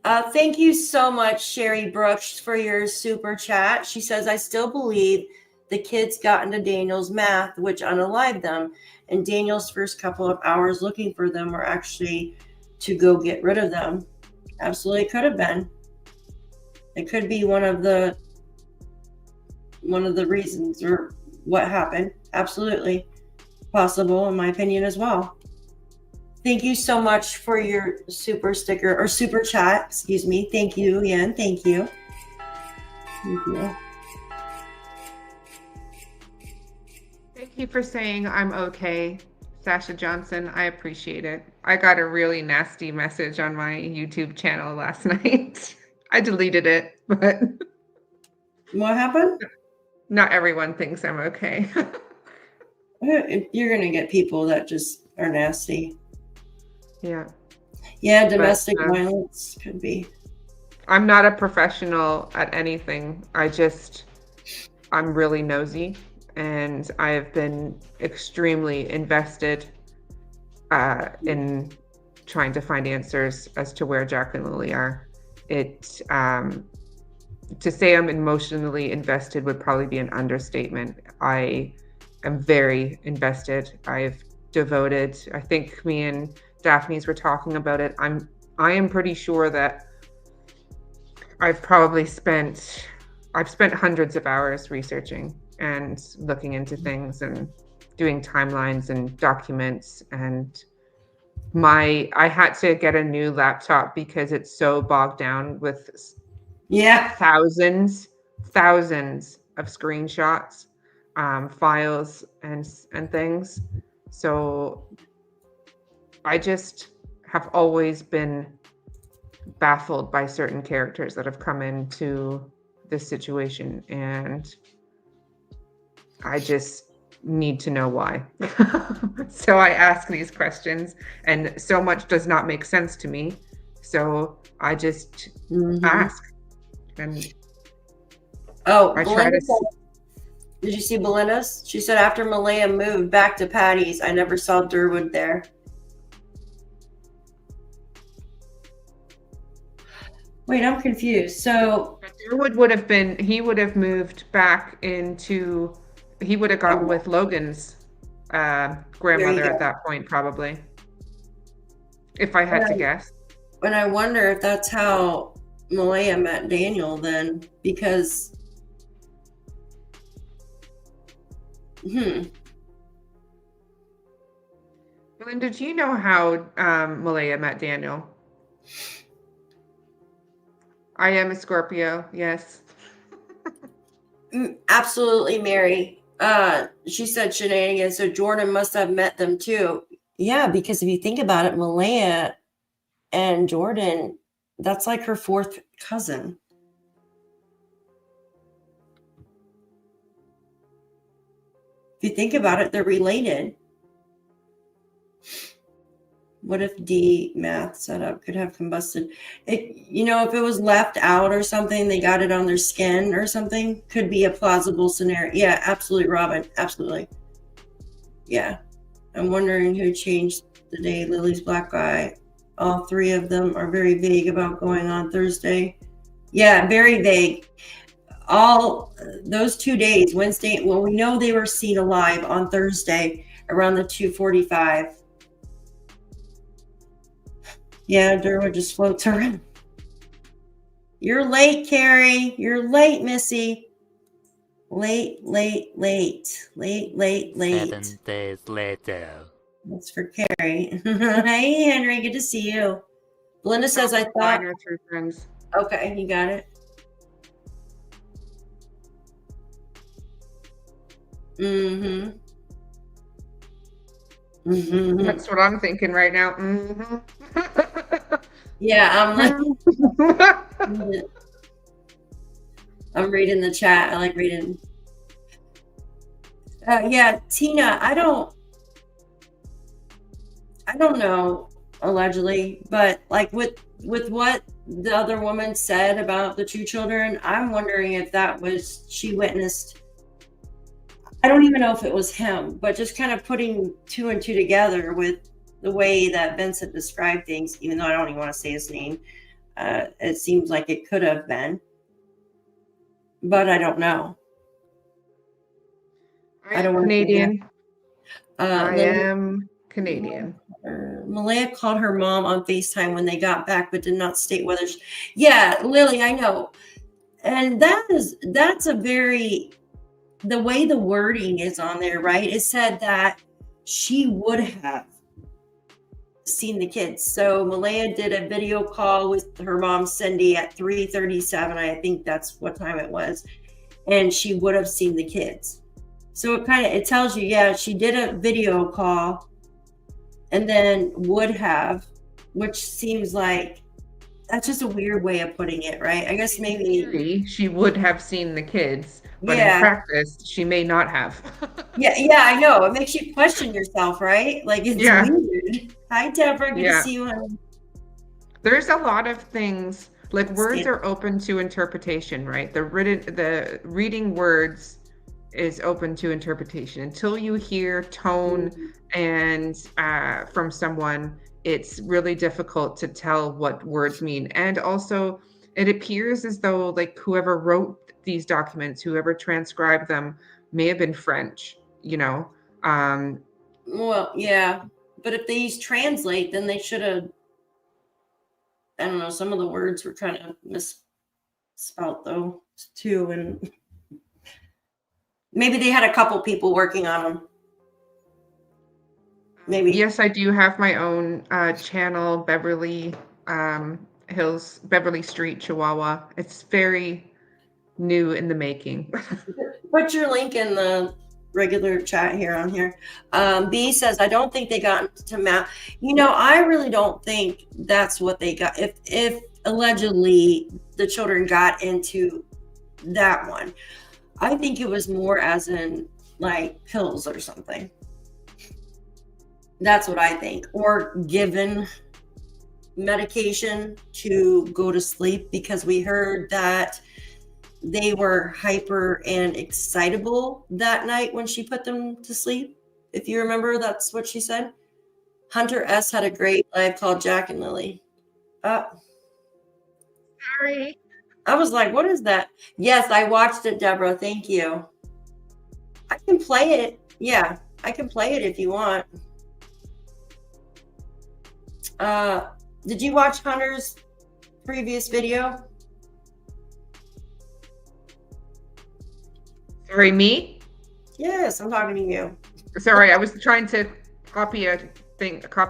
Thank you so much, Sherry Brooks, for your super chat. She says, I still believe the kids got into Daniel's math, which unalived them. And Daniel's first couple of hours looking for them were actually to go get rid of them. Absolutely could have been. It could be one of the reasons or what happened. Absolutely possible, in my opinion, as well. Thank you so much for your super sticker or super chat. Excuse me. Thank you again. Thank you. Thank you. Thank you for saying I'm okay, Sasha Johnson. I appreciate it. I got a really nasty message on my YouTube channel last night. I deleted it, but What happened? not everyone thinks I'm okay. You're going to get people that just are nasty. Yeah. Yeah, domestic But, violence could be. I'm not a professional at anything. I'm really nosy, and I have been extremely invested in trying to find answers as to where Jack and Lilly are. To say I'm emotionally invested would probably be an understatement. I am very invested. I've devoted, I think me and Daphne's were talking about it. I am pretty sure that I've spent hundreds of hours researching and looking into things, and doing timelines and documents, and I had to get a new laptop because it's so bogged down with Yeah. thousands of screenshots, files, and things. So I just have always been baffled by certain characters that have come into this situation, and I just need to know why. So I ask these questions, and so much does not make sense to me. So I just ask. And Oh, I try Belinda to. said, did you see Belinda's? She said after Malaya moved back to Patty's, I never saw Durwood there. Wait, I'm confused. So Durwood would have been, he would have moved back into, he would have got with Logan's grandmother go. at that point, probably. If I had to guess. And I wonder if that's how Malaya met Daniel then, because Belinda, do you know how Malaya met Daniel? I am a Scorpio, yes. Absolutely, Mary. She said shenanigans, so Jordan must have met them too. Yeah, because if you think about it, Malaya and Jordan, that's like her fourth cousin. If you think about it, they're related. What if D math setup could have combusted? It, if it was left out or something, they got it on their skin or something, could be a plausible scenario. Yeah, absolutely, Robin. Absolutely. Yeah. I'm wondering who changed the day Lily's black eye. All three of them are very vague about going on Thursday. Yeah, very vague. All those 2 days, Wednesday, well, we know they were seen alive on Thursday around the 2:45. Yeah, Durwood just floats around. You're late, Carrie. You're late, Missy. Late. 7 days later. That's for Carrie. Hey, Henry. Good to see you. Belinda says, I thought. Mine are through friends. Okay, you got it. That's what I'm thinking right now. Yeah, I'm reading the chat. I like reading. Yeah, Tina, I don't know, allegedly, but like with what the other woman said about the 2 children, I'm wondering if that was, she witnessed. I don't even know if it was him, but just kind of putting 2 and 2 together with the way that Vincent described things, even though I don't even want to say his name, it seems like it could have been, but I don't know. I don't Canadian. I Lily, am Canadian. Malaya called her mom on FaceTime when they got back, but did not state whether she, yeah, Lily, I know. And that's a very, the way the wording is on there, right? It said that she would have seen the kids. So Malaya did a video call with her mom, Cindy, at 3:37. I think that's what time it was. And she would have seen the kids. So it tells you, yeah, she did a video call and then would have, which seems like that's just a weird way of putting it, right? I guess maybe she would have seen the kids, but Yeah. in practice, she may not have. Yeah, I know. It makes you question yourself, right? Like it's Yeah. weird. Hi, Deborah. Good Yeah. to see you, honey. There's a lot of things, like words Stand- are open to interpretation, right? The reading words is open to interpretation until you hear tone and from someone. It's really difficult to tell what words mean. And also it appears as though like whoever wrote these documents, whoever transcribed them may have been French, Well, yeah. But if they use translate, then they should have, I don't know, some of the words were kind of misspelt though, too. And maybe they had a couple people working on them. Maybe. Yes, I do have my own channel, Beverly Hills, Beverly Street, Chihuahua. It's very new in the making. Put your link in the regular chat here on here. B says, I don't think they got to map. I really don't think that's what they got. If allegedly the children got into that one, I think it was more as in like pills or something. That's what I think. Or given medication to go to sleep, because we heard that they were hyper and excitable that night when she put them to sleep. If you remember, that's what she said. Hunter S had a great live called Jack and Lilly. Sorry. I was like, what is that? Yes, I watched it, Deborah. Thank you. I can play it. Yeah, I can play it if you want. Did you watch Hunter's previous video? Sorry, me? Yes, I'm talking to you. Sorry, I was trying to copy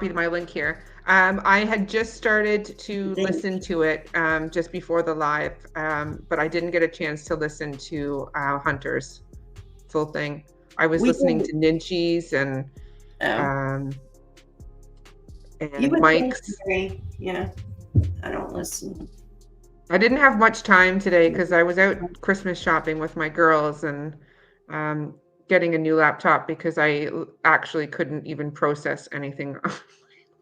my link here. I had just started to listen to it just before the live, but I didn't get a chance to listen to Hunter's full thing. I was listening to Ninji's and Mike's. Yeah, I don't listen. I didn't have much time today because I was out Christmas shopping with my girls and getting a new laptop because I actually couldn't even process anything on my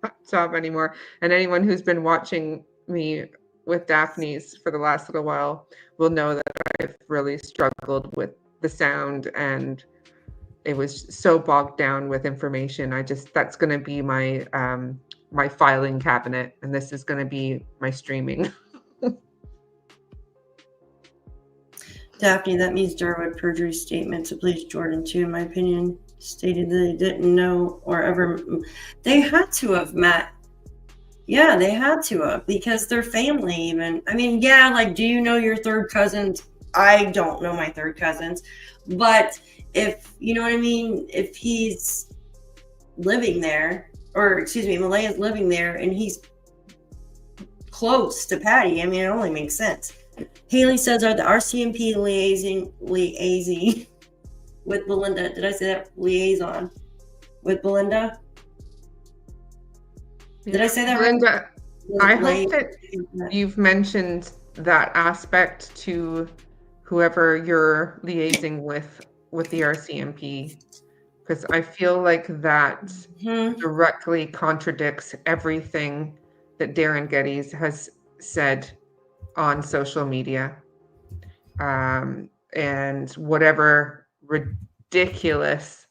laptop anymore. And anyone who's been watching me with Daphne's for the last little while will know that I've really struggled with the sound, and it was so bogged down with information. That's going to be my my filing cabinet, and this is going to be my streaming. Daphne, that means Darwood perjury statement to police Jordan too, in my opinion, stated that they didn't know or ever. They had to have met. Yeah, they had to have, because they're family even. I mean, yeah, like, do you know your third cousins? I don't know my third cousins. But if, you know what I mean, if he's living there, or excuse me, Malaya's living there and he's close to Patty, I mean, it only makes sense. Haley says, are the RCMP liaising with Belinda? Did I say that? Liaison with Belinda? Did I say that Belinda, right? I hope that you've mentioned that aspect to whoever you're liaising with the RCMP, because I feel like that directly contradicts everything that Darren Geddes has said on social media, and whatever ridiculous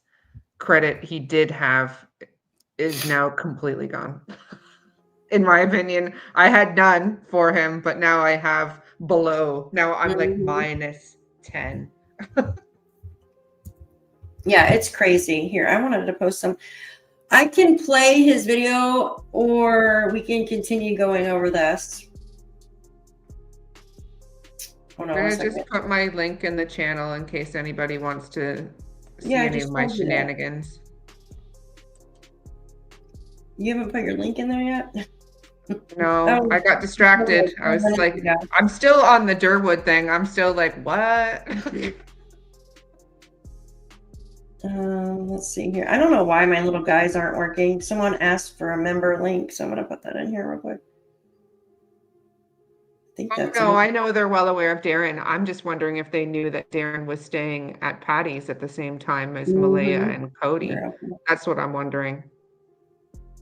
credit he did have is now completely gone. In my opinion, I had none for him, but now I have below. Now I'm like -10. Yeah, it's crazy. Here, I wanted to post some. I can play his video, or we can continue going over this. Hold on I'm one gonna second. just put my link in the channel in case anybody wants to see Yeah, any just of my do that. shenanigans. You haven't put your link in there yet? No, Oh. I got distracted. I was like, I'm still on the Durwood thing. I'm still like, what? Let's see here. I don't know why my little guys aren't working. Someone asked for a member link, so I'm going to put that in here real quick. I think that's No, I know they're well aware of Darren. I'm just wondering if they knew that Darren was staying at Patty's at the same time as Malaya and Cody. That's what I'm wondering.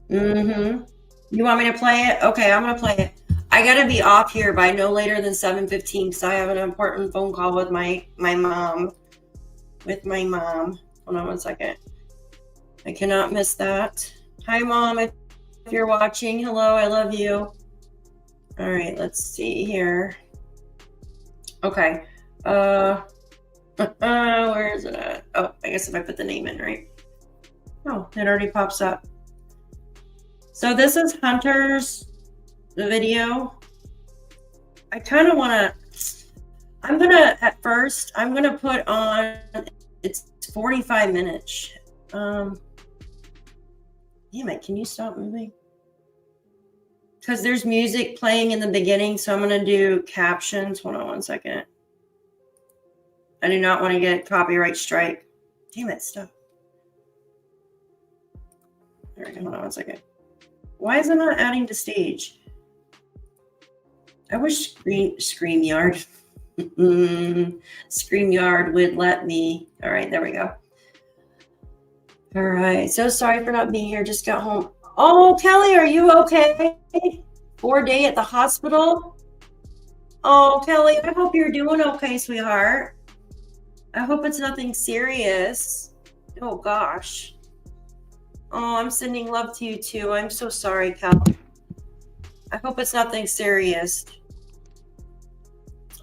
You want me to play it? Okay, I'm going to play it. I got to be off here by no later than 7:15 because I have an important phone call with my mom. Hold on one second. I cannot miss that. Hi, Mom. If you're watching, hello. I love you. All right, let's see here. Okay. Where is it at? Oh, I guess if I put the name in, right? Oh, it already pops up. So this is Hunter's video. I kind of want to, I'm going to put on, it's 45 minutes. Damn it, can you stop moving? Because there's music playing in the beginning, so I'm going to do captions. Hold on one second. I do not want to get copyright strike. Damn it, stop. There we go. Hold on one second. Why is it not adding to stage? I wish StreamYard StreamYard would let me. All right, there we go. All right. So sorry for not being here. Just got home. Oh, Kelly, are you okay? 4-day at the hospital? Oh, Kelly, I hope you're doing okay, sweetheart. I hope it's nothing serious. Oh, gosh. Oh, I'm sending love to you, too. I'm so sorry, Kel. I hope it's nothing serious.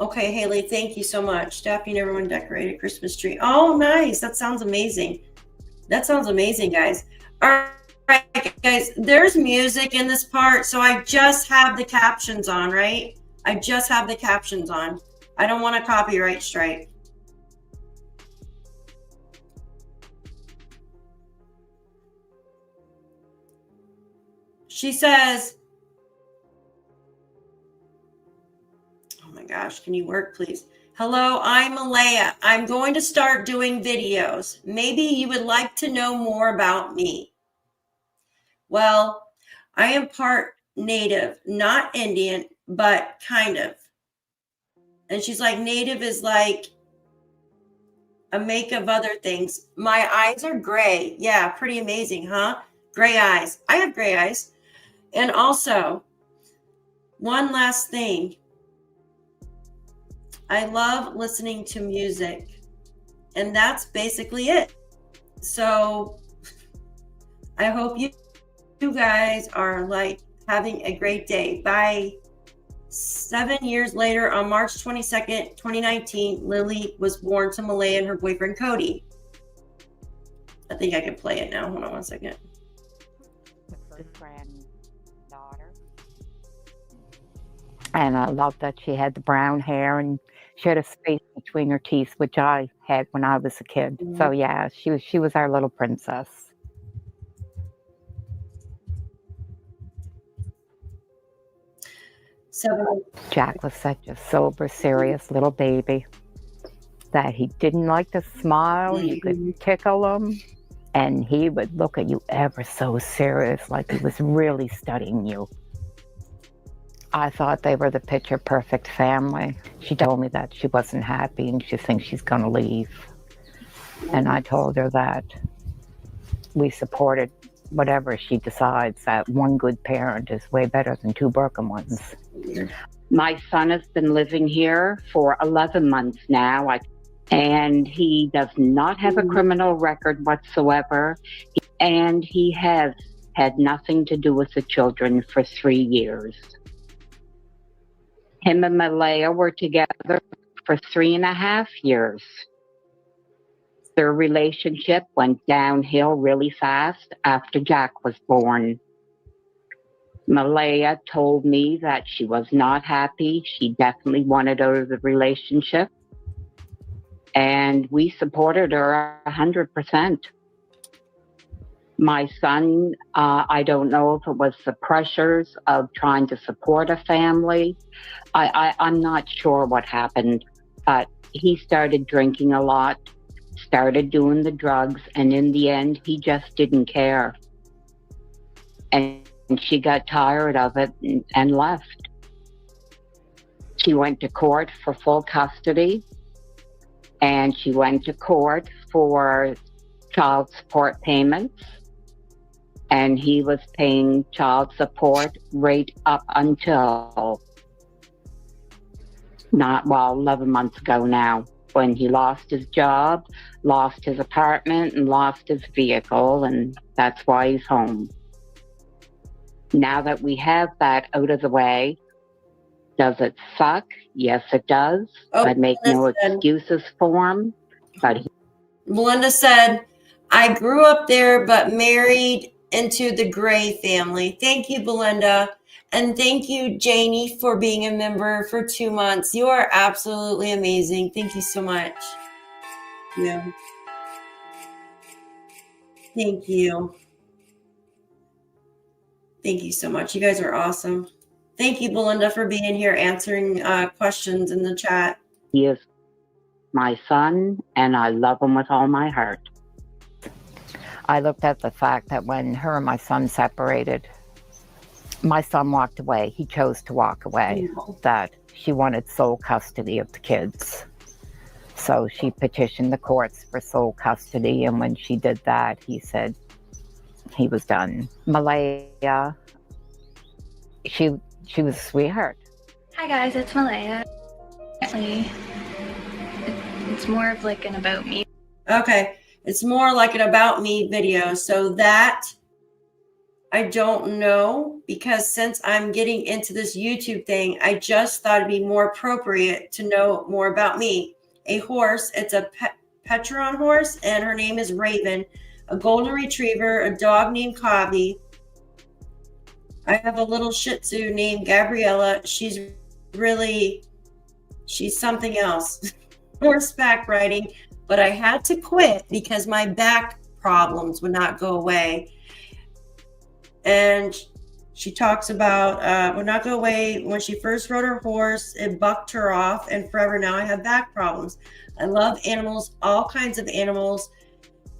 Okay, Haley, thank you so much. Daphne and everyone decorated Christmas tree. Oh, nice. That sounds amazing. That sounds amazing, guys. All right, guys, there's music in this part, so I just have the captions on, right? I just have the captions on. I don't want a copyright strike. She says, oh my gosh, can you work, please? Hello, I'm Malaya. I'm going to start doing videos. Maybe you would like to know more about me. Well, I am part Native, not Indian, but kind of. And she's like, Native is like a make of other things. My eyes are gray. Yeah, pretty amazing, huh? Gray eyes. I have gray eyes. And also, one last thing. I love listening to music. And that's basically it. So I hope you guys are like having a great day. Bye. 7 years later, on March 22nd, 2019, Lilly was born to Malaya and her boyfriend, Cody. I think I can play it now. Hold on one second. The first granddaughter. And I love that she had the brown hair and she had a space between her teeth, which I had when I was a kid. Mm-hmm. So yeah, she was our little princess. So Jack was such a sober, serious little baby that he didn't like to smile. You could tickle him, and he would look at you ever so serious, like he was really studying you. I thought they were the picture perfect family. She told me that she wasn't happy and she thinks she's going to leave. And I told her that we supported whatever she decides, that one good parent is way better than two broken ones. My son has been living here for 11 months now, and he does not have a criminal record whatsoever, and he has had nothing to do with the children for 3 years. Him and Malaya were together for 3.5 years. Their relationship went downhill really fast after Jack was born. Malaya told me that she was not happy. She definitely wanted out of the relationship. And we supported her 100%. My son, I don't know if it was the pressures of trying to support a family. I'm not sure what happened, but he started drinking a lot, started doing the drugs, and in the end, he just didn't care. And she got tired of it and left. She went to court for full custody, and she went to court for child support payments, and he was paying child support right up until 11 months ago now, when he lost his job, lost his apartment, and lost his vehicle, and that's why he's home. Now that we have that out of the way, does it suck? Yes, it does. I make no excuses for him. But Melinda said, I grew up there, but married into the Gray family. Thank you, Belinda. And thank you, Janie, for being a member for 2 months. You are absolutely amazing. Thank you so much. Yeah. Thank you. Thank you so much. You guys are awesome. Thank you, Belinda, for being here answering questions in the chat. He is my son, and I love him with all my heart. I looked at the fact that when her and my son separated, my son walked away. He chose to walk away, that she wanted sole custody of the kids. So she petitioned the courts for sole custody, and when she did that, he said he was done. Malaya, she was a sweetheart. Hi guys, it's Malaya. Actually, it's more of like an about me. Okay. It's more like an about me video. So that I don't know, because since I'm getting into this YouTube thing, I just thought it'd be more appropriate to know more about me. A horse, it's a Petron horse, and her name is Raven. A golden retriever, a dog named Covey. I have a little Shih Tzu named Gabriella. She's something else. Horseback riding, but I had to quit because my back problems would not go away. And she talks about would not go away. When she first rode her horse, it bucked her off, and forever now I have back problems. I love animals, all kinds of animals,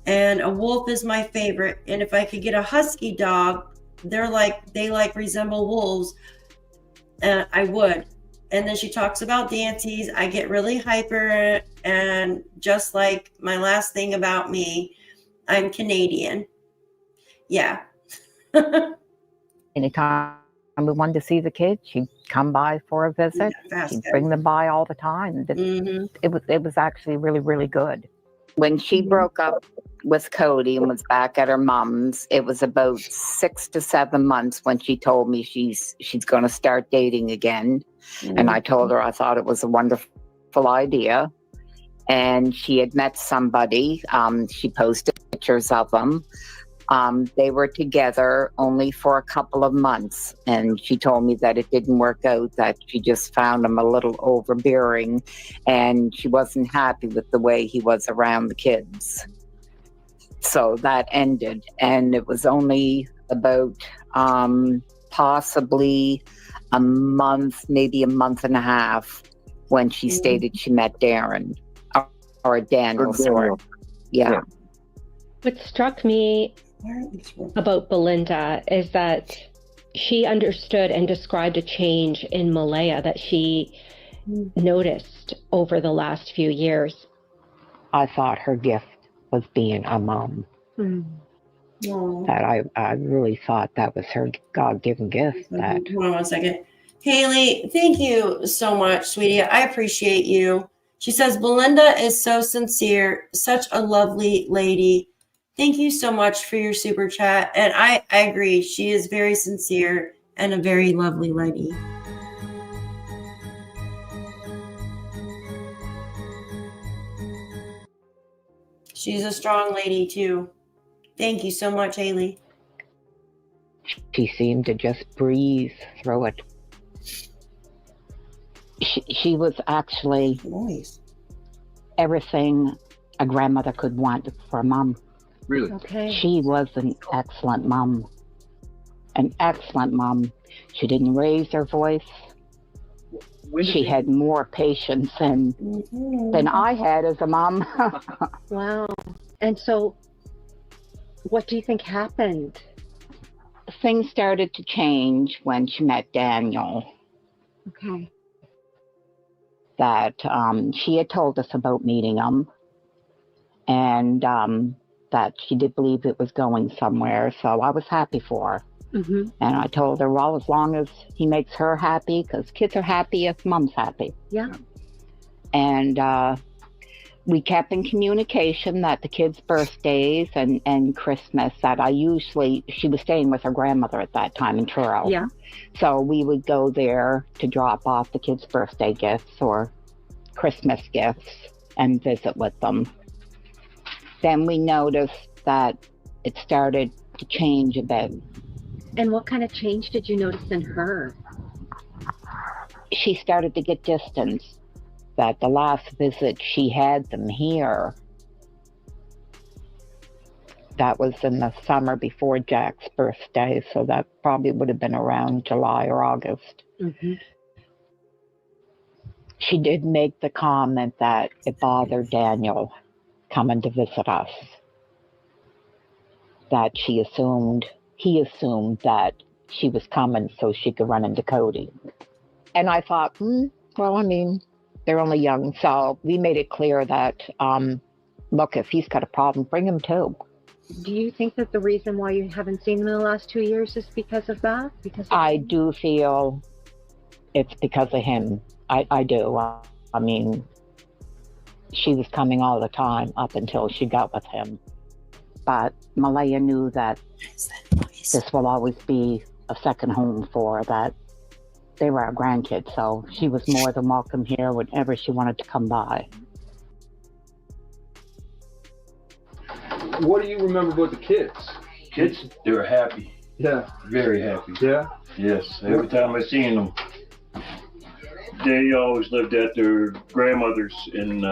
and a wolf is my favorite. And if I could get a husky dog, they resemble wolves, I would. And then she talks about dances. I get really hyper, and just like my last thing about me, I'm Canadian. Yeah. Anytime we wanted to see the kids, she'd come by for a visit. She'd bring them by all the time. It was actually really, really good. When she broke up with Cody and was back at her mom's, it was about 6 to 7 months when she told me she's going to start dating again. And I told her I thought it was a wonderful idea. And she had met somebody. She posted pictures of them. They were together only for a couple of months. And she told me that it didn't work out, that she just found him a little overbearing, and she wasn't happy with the way he was around the kids. So that ended. And it was only about possibly a month, maybe a month and a half, when she stated she met Darren or Daniel. Sorry. Yeah. What struck me about Belinda is that she understood and described a change in Malaya that she noticed over the last few years. I thought her gift was being a mom. That I really thought that was her God-given gift. That. Hold on one second. Haley, thank you so much, sweetie. I appreciate you. She says, Belinda is so sincere, such a lovely lady. Thank you so much for your super chat. And I agree. She is very sincere and a very lovely lady. She's a strong lady too. Thank you so much, Haley. She seemed to just breeze through it. She was actually everything a grandmother could want for a mom. Really? Okay. She was an excellent mom. An excellent mom. She didn't raise her voice. She had more patience than I had as a mom. Wow. And so, what do you think happened? Things started to change when she met Daniel. Okay. That she had told us about meeting him, and that she did believe it was going somewhere. So I was happy for her. And I told her, well, as long as he makes her happy, because kids are happy if mom's happy. Yeah. And we kept in communication that the kids' birthdays and Christmas, that she was staying with her grandmother at that time in Truro. Yeah. So we would go there to drop off the kids' birthday gifts or Christmas gifts and visit with them. Then we noticed that it started to change a bit. And what kind of change did you notice in her? She started to get distance. That the last visit she had them here, That was in the summer before Jack's birthday, so that probably would have been around July or August. Mm-hmm. She did make the comment that it bothered Daniel coming to visit us. That he assumed that she was coming so she could run into Cody. And I thought, well, I mean, they're only young, so we made it clear that, look, if he's got a problem, bring him too. Do you think that the reason why you haven't seen them in the last 2 years is because of that? I do feel it's because of him. I do. I mean, she was coming all the time up until she got with him. But Malaya knew that this will always be a second home for that. They were our grandkids, so she was more than welcome here whenever she wanted to come by. What do you remember about the kids? Kids, they were happy. Yeah. Very happy. Yeah? Yes. Every time I seen them, they always lived at their grandmother's in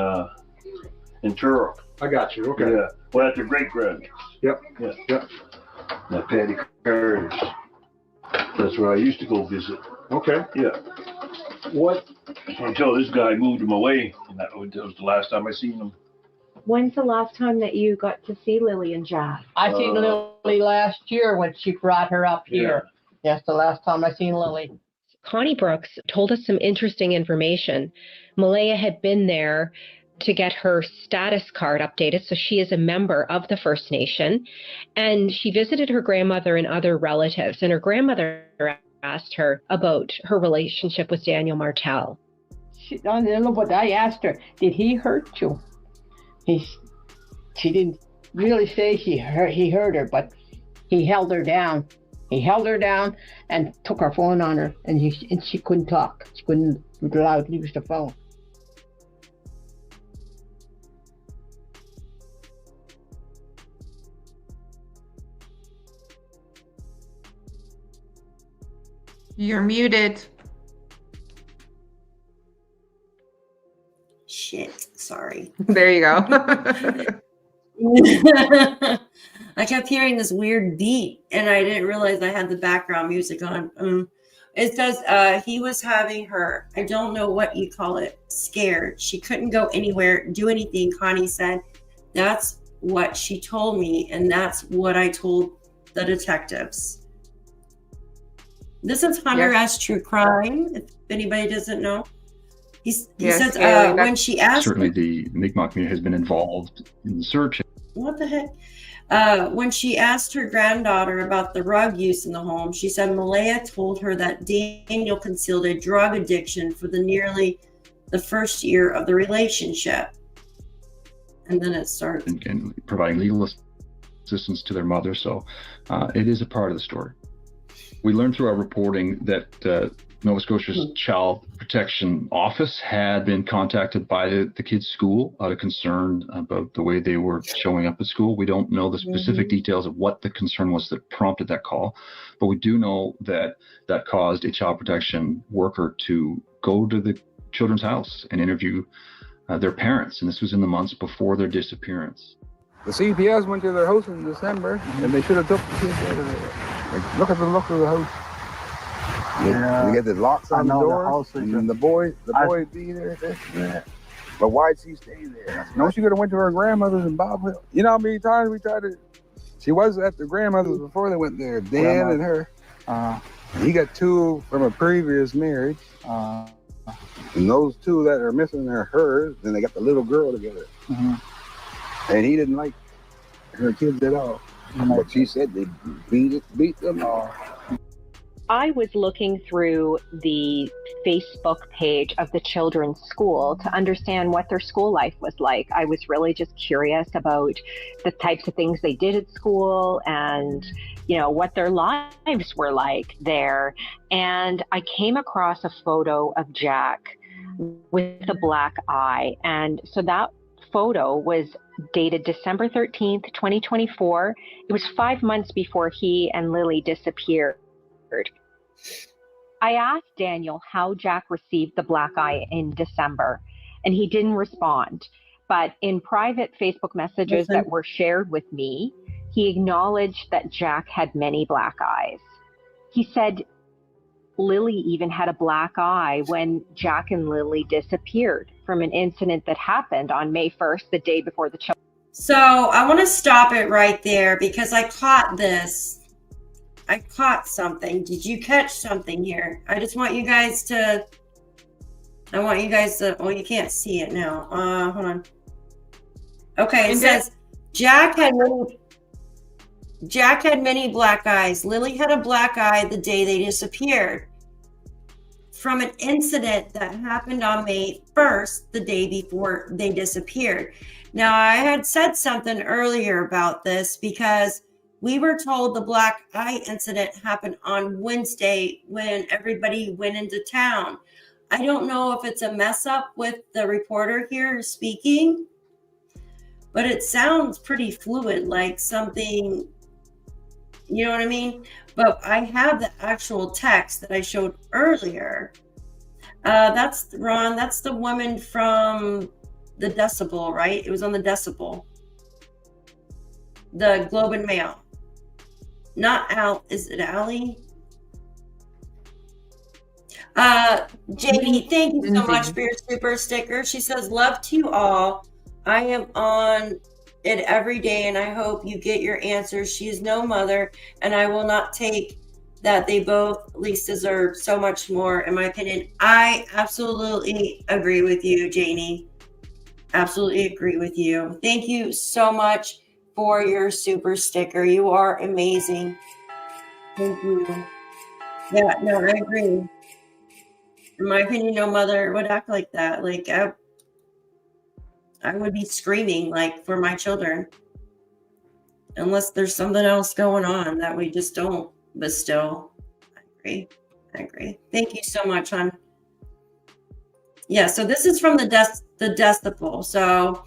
Truro. I got you. Okay. Yeah. Well, at their great grandmother's. Yep. Yeah. Yep. That Patty Carter's. That's where I used to go visit. Okay. Yeah. What? Until this guy moved them away, and that was the last time I seen them. When's the last time that you got to see Lilly and Jack? I seen Lily last year when she brought her up here. Yes, the last time I seen Lily. Connie Brooks told us some interesting information. Malaya had been there to get her status card updated, so she is a member of the First Nation, and she visited her grandmother and other relatives, and her grandmother asked her about her relationship with Daniel Martel. She don't know, but I asked her, did he hurt you? She didn't really say he hurt her, but he held her down. He held her down and took her phone on her, and she couldn't talk. She couldn't allow to use the phone. You're muted. Shit, sorry. There you go. I kept hearing this weird beat and I didn't realize I had the background music on. It says he was having her, I don't know what you call it, scared. She couldn't go anywhere, do anything, Connie said. That's what she told me, and that's what I told the detectives. This is Hunter S. True Crime, if anybody doesn't know. He says when she asked... Certainly the Mi'kmaq community has been involved in the search. What the heck? When she asked her granddaughter about the rug use in the home, she said Malaya told her that Daniel concealed a drug addiction for nearly the first year of the relationship. And then it starts. And providing legal assistance to their mother. So it is a part of the story. We learned through our reporting that Nova Scotia's Child Protection Office had been contacted by the kids' school out of concern about the way they were showing up at school. We don't know the specific details of what the concern was that prompted that call, but we do know that that caused a child protection worker to go to the children's house and interview their parents, and this was in the months before their disappearance. The CPS went to their house in December, and they should have took the kids out of there. Like, look at the look of the house. Yeah, we get the locks on the door, the and the boy be there. But why'd she stay there? No, she could have went to her grandmother's in Bob Hill. You know how many times we tried to... She was at the grandmother's before they went there, Dan and her. He got two from a previous marriage. And those two that are missing are hers. Then they got the little girl together. And he didn't like her kids at all. But she said they beat them all. I was looking through the Facebook page of the children's school to understand what their school life was like. I was really just curious about the types of things they did at school and, you know, what their lives were like there. And I came across a photo of Jack with a black eye. And so that photo was dated December 13th, 2024. It was 5 months before he and Lilly disappeared. I asked Daniel how Jack received the black eye in December, and he didn't respond. But in private Facebook messages that were shared with me, He acknowledged that Jack had many black eyes. He said Lilly even had a black eye when Jack and Lilly disappeared from an incident that happened on May 1st, the day before the children. So I want to stop it right there because I caught this. I caught something. Did you catch something here? I just want you guys to, well, you can't see it now. Hold on. Okay, it says Jack had many black eyes. Lilly had a black eye the day they disappeared from an incident that happened on May 1st, the day before they disappeared. Now, I had said something earlier about this because we were told the black eye incident happened on Wednesday when everybody went into town. I don't know if it's a mess up with the reporter here speaking, but it sounds pretty fluid, like something, you know what I mean? But I have the actual text that I showed earlier. That's Ron, that's the woman from the Decibel, right? It was on the Decibel. The Globe and Mail. Not Al, is it Allie? JD, thank you so much for your super sticker. She says, love to you all. I am on it every day and I hope you get your answers. She is no mother and I will not take that. They both at least deserve so much more, in my opinion. I absolutely agree with you, Janie. Absolutely agree with you. Thank you so much for your super sticker. You are amazing. Thank you. Yeah, no, I agree. In my opinion, no mother would act like that. Like I would be screaming like for my children, unless there's something else going on that we just don't. But still, I agree. Thank you so much, hon. Yeah, so this is from the Decibel. So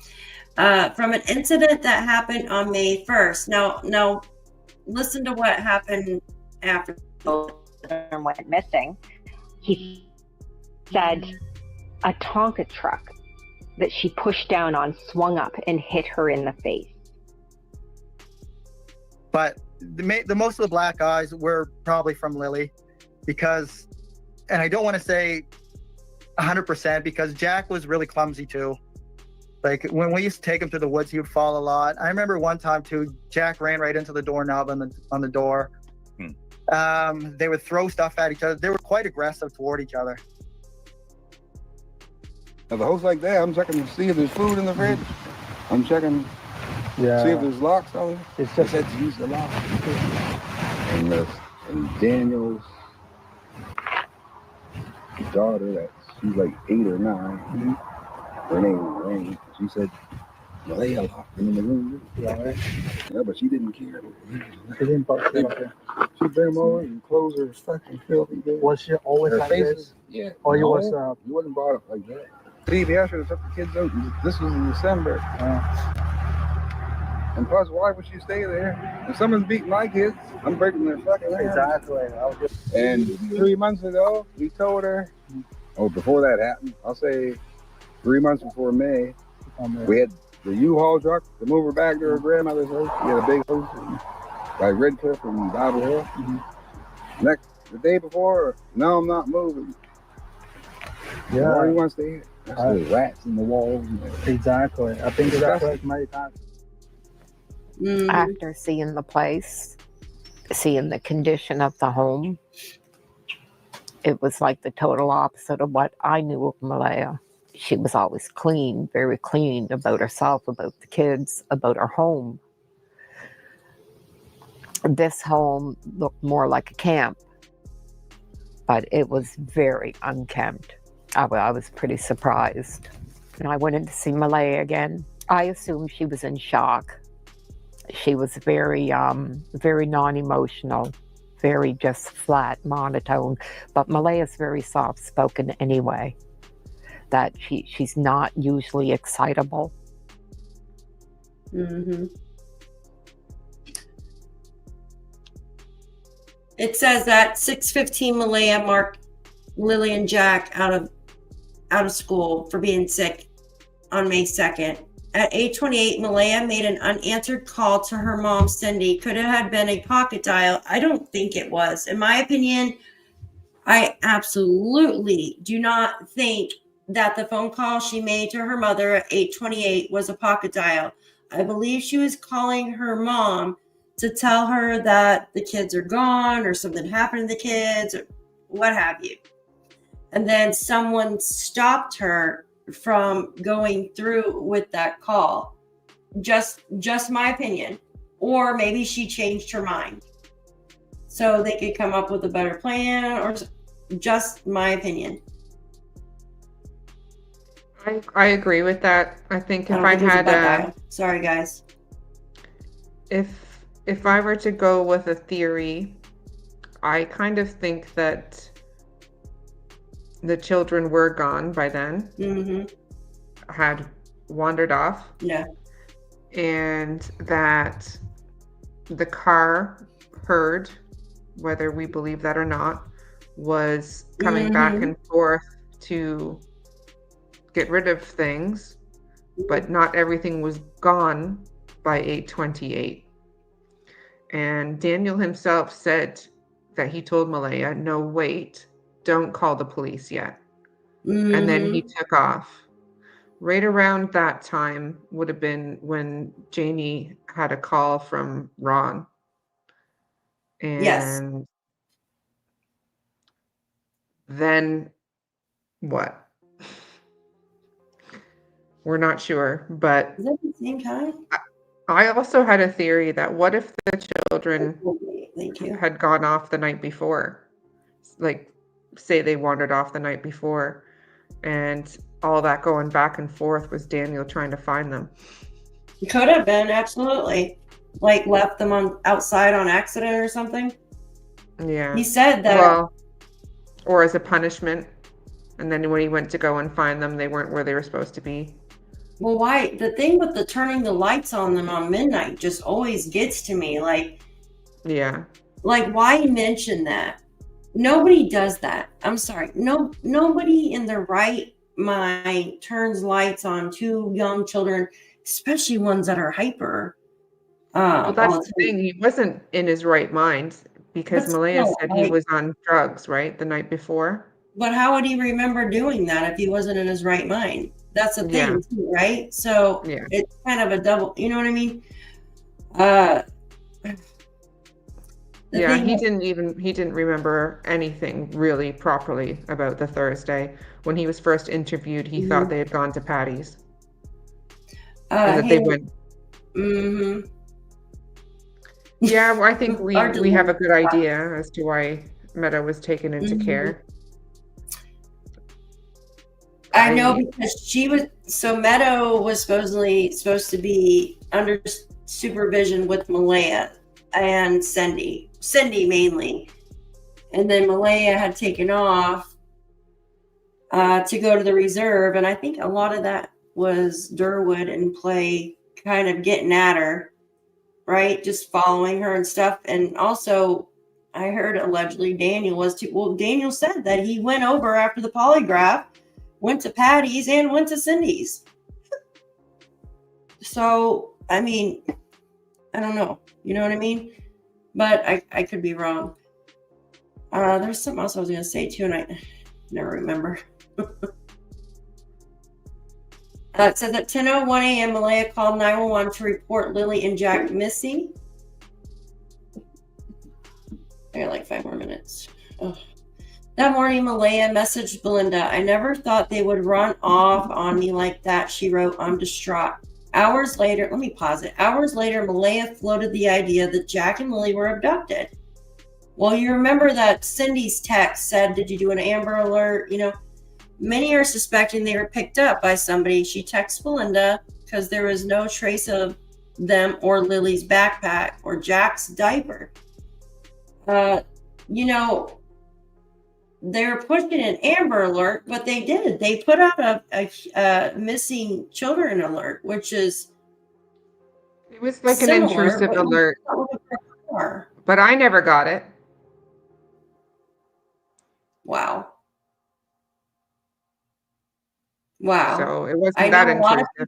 from an incident that happened on May 1st. Now listen to what happened after children went missing. He said a Tonka truck that she pushed down on swung up and hit her in the face. But the most of the black eyes were probably from Lilly because, and I don't want to say 100% because Jack was really clumsy too. Like when we used to take him to the woods, he would fall a lot. I remember one time too, Jack ran right into the doorknob on the door. They would throw stuff at each other. They were quite aggressive toward each other. If a house like that, I'm checking to see if there's food in the fridge. I'm checking see if there's locks on it. It's just had to use the lock. And Daniel's daughter, she's like 8 or 9. Her name was Rain. She said, well, they locked them in the room. Yeah, but she didn't care. She didn't fuck them. She bring them over and close her fucking filthy. Was she always like this? Yeah. Or you wasn't brought up like that. Steve asked her to took the kids out. This was in December. And plus, why would she stay there? If someone's beating my kids, I'm breaking their fucking hands. Exactly. And 3 months ago, we told her, before that happened, I'll say 3 months before May, we had the U-Haul truck to move her back to her grandmother's house. We had a big house by Redcliffe and Bible Hill. The day before, no, I'm not moving. Yeah. Why do you want to stay here? There's rats in the walls. Exactly. I think that's like many times. After seeing the place, seeing the condition of the home, it was like the total opposite of what I knew of Malaya. She was always clean, very clean about herself, about the kids, about her home. This home looked more like a camp, but it was very unkempt. I was pretty surprised. And I went in to see Malaya again. I assumed she was in shock. She was very non-emotional, very just flat, monotone. But Malaya's very soft-spoken anyway. That she's not usually excitable. Mm-hmm. It says that 6:15 Malaya marked Lillian and Jack out of school for being sick on May 2nd. At 8:28, Malaya made an unanswered call to her mom, Cindy. Could it have been a pocket dial? I don't think it was. In my opinion, I absolutely do not think that the phone call she made to her mother at 8:28 was a pocket dial. I believe she was calling her mom to tell her that the kids are gone or something happened to the kids or what have you. And then someone stopped her from going through with that call. Just my opinion. Or maybe she changed her mind so they could come up with a better plan, or just my opinion. I agree with that. I think I if don't I think it was a had bad dial. Sorry, guys. if I were to go with a theory, I kind of think that the children were gone by then, had wandered off, Yeah. and that the car heard, whether we believe that or not, was coming back and forth to get rid of things, but not everything was gone by 8:28. And Daniel himself said that he told Malaya, no, wait, don't call the police yet. And then he took off. Right around that time would have been when Janie had a call from Ron. And Yes. then what? We're not sure, but Is that the same time? I also had a theory that what if the children Thank you. had gone off the night before? Like, say they wandered off the night before, and all that going back and forth was Daniel trying to find them. He could have been, absolutely. Like left them on outside on accident or something. Yeah. He said that. Well, or as a punishment. And then when he went to go and find them, they weren't where they were supposed to be. Well, why? The thing with the turning the lights on them on midnight just always gets to me. Like, yeah. Like, why mention that? Nobody does that. I'm sorry. Nobody in their right mind turns lights on two young children, especially ones that are hyper. Well, that's the thing. He wasn't in his right mind because But Malaya still, said he was on drugs, right, the night before. But how would he remember doing that if he wasn't in his right mind? That's the thing, Yeah. too, right? So Yeah. it's kind of a double, you know what I mean? Yeah, he didn't remember anything really properly about the Thursday. When he was first interviewed, he thought they had gone to Patty's. Or that they went. Yeah, well, I think we have a good idea as to why Meadow was taken into care. I know because Meadow was supposed to be under supervision with Malaya and Cindy mainly. And then Malaya had taken off to go to the reserve. And I think a lot of that was Durwood in play, kind of getting at her, right? Just following her and stuff. And also, I heard allegedly Daniel was too. Well, Daniel said that he went over after the polygraph, went to Patty's and went to Cindy's. So, I mean, I don't know. You know what I mean? But I could be wrong. There's something else I was going to say too, and I never remember. It says at 10:01 a.m., Malaya called 911 to report Lilly and Jack missing. I got like 5 more minutes. Ugh. That morning, Malaya messaged Belinda. I never thought they would run off on me like that, she wrote. I'm distraught. Hours later, let me pause it. Hours later, Malaya floated the idea that Jack and Lilly were abducted. Well, you remember that Cindy's text said, did you do an Amber Alert? You know, many are suspecting they were picked up by somebody. She texts Belinda because there was no trace of them or Lily's backpack or Jack's diaper. You know, they're pushing an Amber Alert, but they did. They put out a missing children alert, which is it was like similar, an intrusive alert, but I never got it. Wow. So it wasn't that intrusive.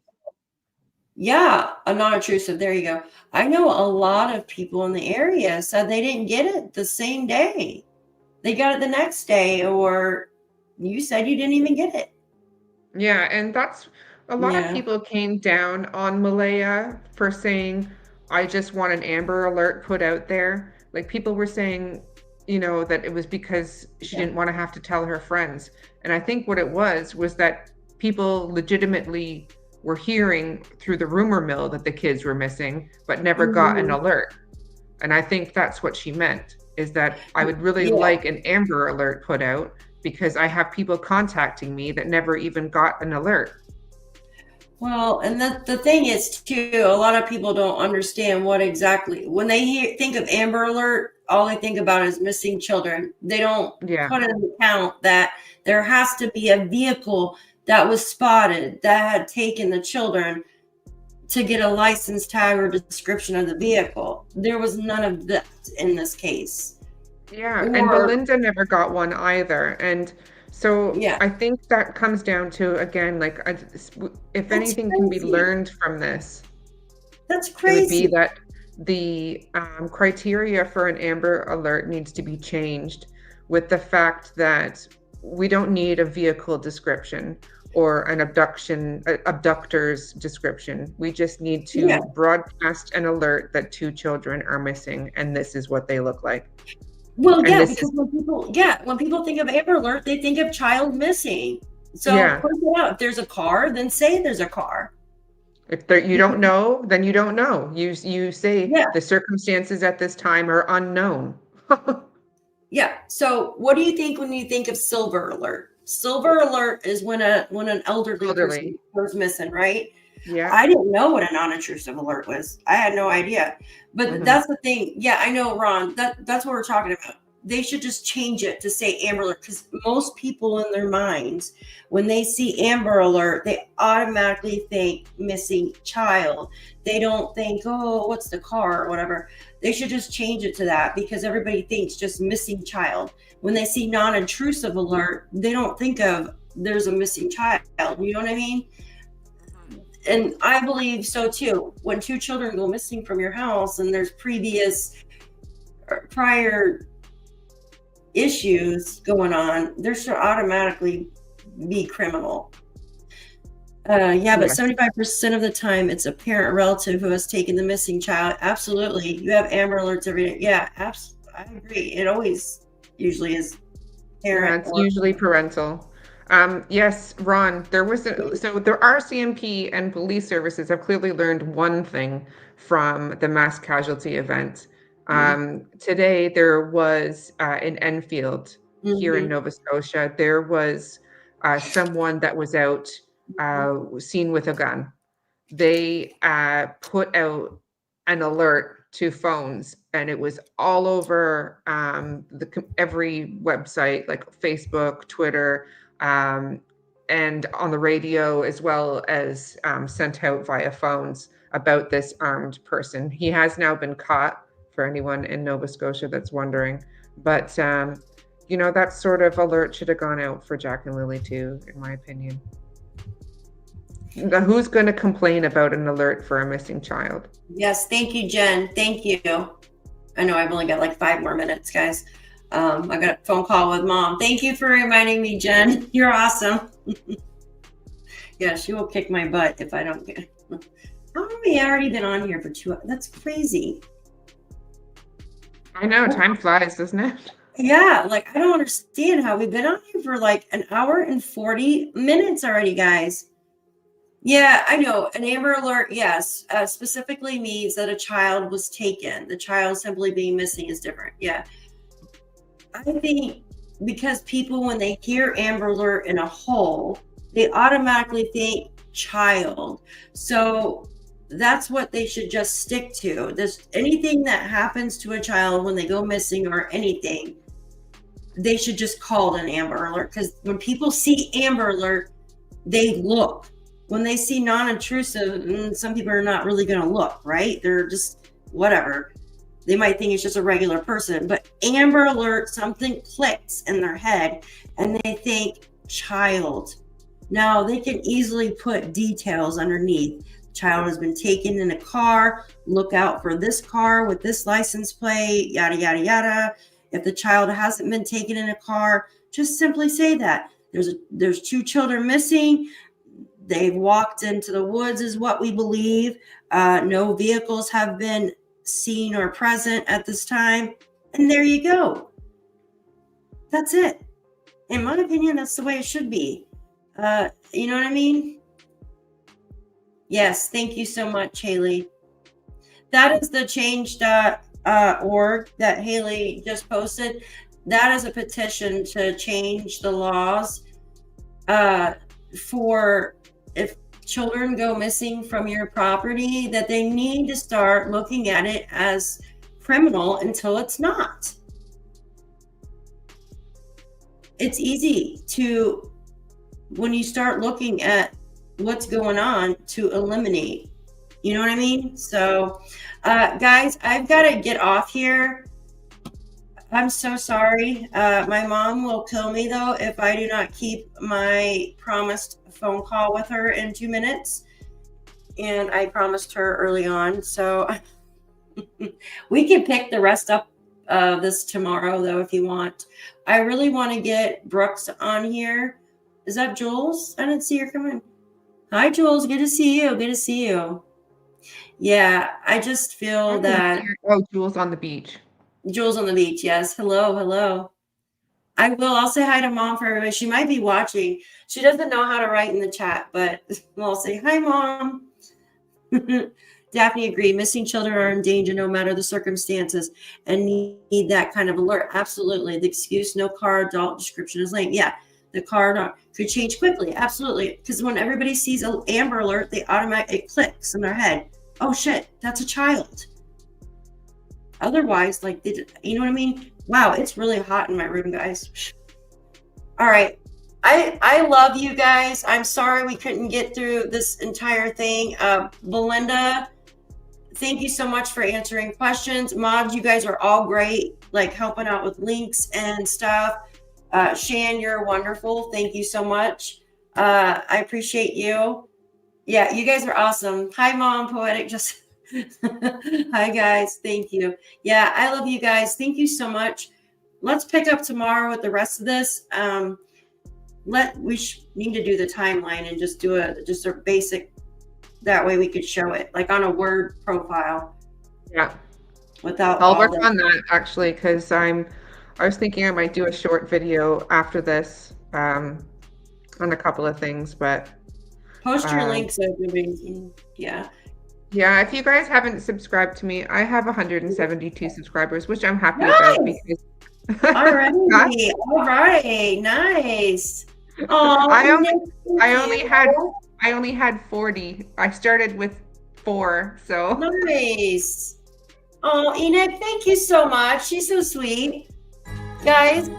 Yeah, a non-intrusive. There you go. I know a lot of people in the area said they didn't get it the same day. They got it the next day, or you said you didn't even get it. Yeah, and that's a lot of people came down on Malaya for saying, I just want an Amber Alert put out there. Like, people were saying, you know, that it was because she didn't want to have to tell her friends. And I think what it was that people legitimately were hearing through the rumor mill that the kids were missing, but never got an alert. And I think that's what she meant, is that I would really like an Amber Alert put out, because I have people contacting me that never even got an alert. Well, and the thing is too, a lot of people don't understand what exactly, when they think of Amber Alert, all they think about is missing children. They don't put into account that there has to be a vehicle that was spotted that had taken the children to get a license tag or description of the vehicle. There was none of that in this case. Yeah, and Belinda never got one either. And so I think that comes down to, again, like, if anything can be learned from this, that's crazy. It would be that the criteria for an Amber Alert needs to be changed, with the fact that we don't need a vehicle description or an abductor's description. We just need to broadcast an alert that 2 children are missing, and this is what they look like. Well, yeah, because when people think of Amber Alert, they think of child missing. So point it out. If there's a car, then say there's a car. If you don't know, then you don't know. You say the circumstances at this time are unknown. Yeah. So what do you think when you think of Silver Alert? Silver Alert is when an elderly person goes missing, right? Yeah. I didn't know what a non-intrusive alert was. I had no idea. But that's the thing. Yeah, I know, Ron. That's what we're talking about. They should just change it to say Amber Alert, because most people in their minds, when they see Amber Alert, they automatically think missing child. They don't think, oh, what's the car or whatever. They should just change it to that, because everybody thinks just missing child. When they see non-intrusive alert, they don't think of there's a missing child. You know what I mean? And I believe so too. When 2 children go missing from your house and there's prior issues going on, there should automatically be criminal. But 75% of the time it's a parent or relative who has taken the missing child. Absolutely. You have Amber Alerts every day. Yeah, I agree. It always usually is parent. It's usually parental. Yes, Ron, so the RCMP and police services have clearly learned one thing from the mass casualty event. Today, there was in Enfield here in Nova Scotia, there was someone that was out seen with a gun. They put out an alert to phones, and it was all over every website, like Facebook, Twitter, and on the radio, as well as sent out via phones about this armed person. He has now been caught, for anyone in Nova Scotia that's wondering. But, you know, that sort of alert should have gone out for Jack and Lilly too, in my opinion. Who's going to complain about an alert for a missing child? Yes, thank you, Jen. Thank you. I know I've only got like 5 more minutes, guys. I got a phone call with Mom. Thank you for reminding me, Jen. You're awesome. Yeah, she will kick my butt if I don't get. How have we already been on here for 2 hours? That's crazy. I know, time flies, doesn't it? Yeah, like I don't understand how we've been on here for like 1 hour and 40 minutes already, guys. Yeah, I know. An Amber Alert, yes, specifically means that a child was taken. The child simply being missing is different. Yeah. I think because people, when they hear Amber Alert in a whole, they automatically think child. So that's what they should just stick to. There's anything that happens to a child when they go missing or anything, they should just call it an Amber Alert. Because when people see Amber Alert, they look. When they see non-intrusive, some people are not really going to look, right? They're just whatever. They might think it's just a regular person. But Amber Alert, something clicks in their head and they think child. Now, they can easily put details underneath child has been taken in a car, look out for this car with this license plate, yada, yada, yada. If the child hasn't been taken in a car, just simply say that. There's 2 children missing. They've walked into the woods is what we believe. No vehicles have been seen or present at this time. And there you go. That's it. In my opinion, that's the way it should be. You know what I mean? Yes, thank you so much, Haley. That is the change.org that Haley just posted. That is a petition to change the laws for if children go missing from your property, that they need to start looking at it as criminal until it's not. It's easy to, when you start looking at what's going on, to eliminate. You know what I mean? So, guys, I've got to get off here. I'm so sorry. My mom will kill me, though, if I do not keep my promised phone call with her in 2 minutes. And I promised her early on. So we can pick the rest up of this tomorrow, though, if you want. I really want to get Brooks on here. Is that Jules? I didn't see her come in. Hi, Jules. Good to see you. Good to see you. Yeah, I just feel that. Oh, Jules on the beach. Jules on the beach. Yes. Hello. Hello. I will. I'll say hi to Mom for everybody. She might be watching. She doesn't know how to write in the chat, but I'll say hi, Mom. Daphne agreed. Missing children are in danger no matter the circumstances and need that kind of alert. Absolutely. The excuse, no car, adult description is lame. Yeah. The car could change quickly. Absolutely. Because when everybody sees an Amber Alert, they automatically, it clicks in their head. Oh shit, that's a child. Otherwise, like, you know what I mean? Wow, it's really hot in my room, guys. All right. I love you guys. I'm sorry we couldn't get through this entire thing. Belinda, thank you so much for answering questions. Mods, you guys are all great, like helping out with links and stuff. Shan, you're wonderful. Thank you so much. I appreciate you. Yeah, you guys are awesome. Hi, Mom, Poetic. Just hi, guys. Thank you. Yeah, I love you guys. Thank you so much. Let's pick up tomorrow with the rest of this. We need to do the timeline and just do a basic. That way we could show it like on a Word profile. Yeah. Without. I'll work on that actually, because I was thinking I might do a short video after this on a couple of things, but post your links. Yeah. Yeah, if you guys haven't subscribed to me, I have 172 subscribers, which I'm happy about because all right, nice. Oh, I only had 40. I started with 4, so nice. Oh, Enoch, thank you so much. She's so sweet, guys.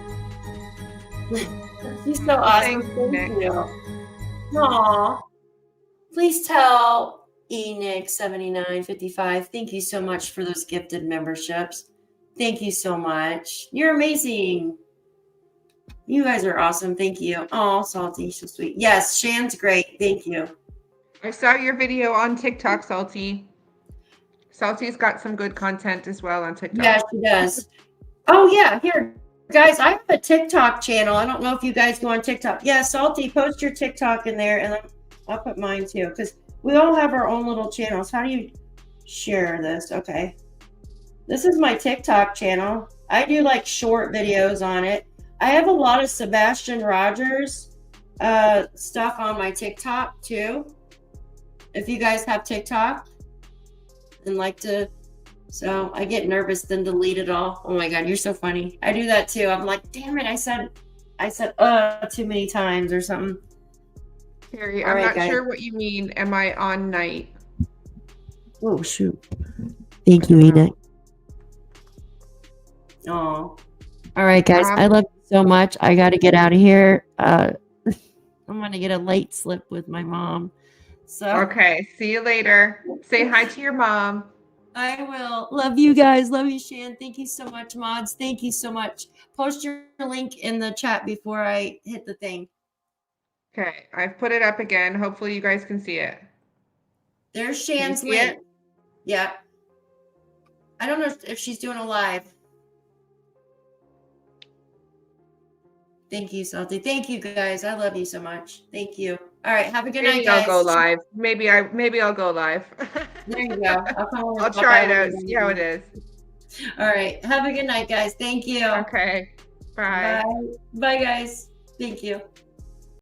She's so awesome. Thank you. Aw, please tell Enoch 7955. Thank you so much for those gifted memberships. Thank you so much. You're amazing. You guys are awesome. Thank you. Oh, Salty, so sweet. Yes, Shan's great. Thank you. I saw your video on TikTok, Salty. Salty's got some good content as well on TikTok. Yeah, she does. Oh, yeah. Here, guys, I have a TikTok channel. I don't know if you guys go on TikTok. Yeah, Salty, post your TikTok in there, and I'll put mine too, because we all have our own little channels. How do you share this? Okay. This is my TikTok channel. I do like short videos on it. I have a lot of Sebastian Rogers stuff on my TikTok too. If you guys have TikTok and like to, so I get nervous then delete it all. Oh my God, you're so funny. I do that too. I'm like, damn it, I said too many times or something. Carrie, I'm not sure what you mean. Am I on night? Oh shoot. Thank you, Enoch. Oh, all right, guys. I love you so much. I got to get out of here. I'm going to get a late slip with my mom. So okay, see you later. Say hi to your mom. I will. Love you guys. Love you, Shan. Thank you so much, mods. Thank you so much. Post your link in the chat before I hit the thing. Okay, I've put it up again. Hopefully you guys can see it. There's Shan's see it? link. Yeah. I don't know if she's doing a live. Thank you, Salty. Thank you, guys. I love you so much. Thank you. All right. Have a good night, Maybe guys. I'll go live. Maybe I'll go live. There you go. I'll try it out. See how it is. All right. Have a good night, guys. Thank you. Okay. Bye. Bye. Bye, guys. Thank you.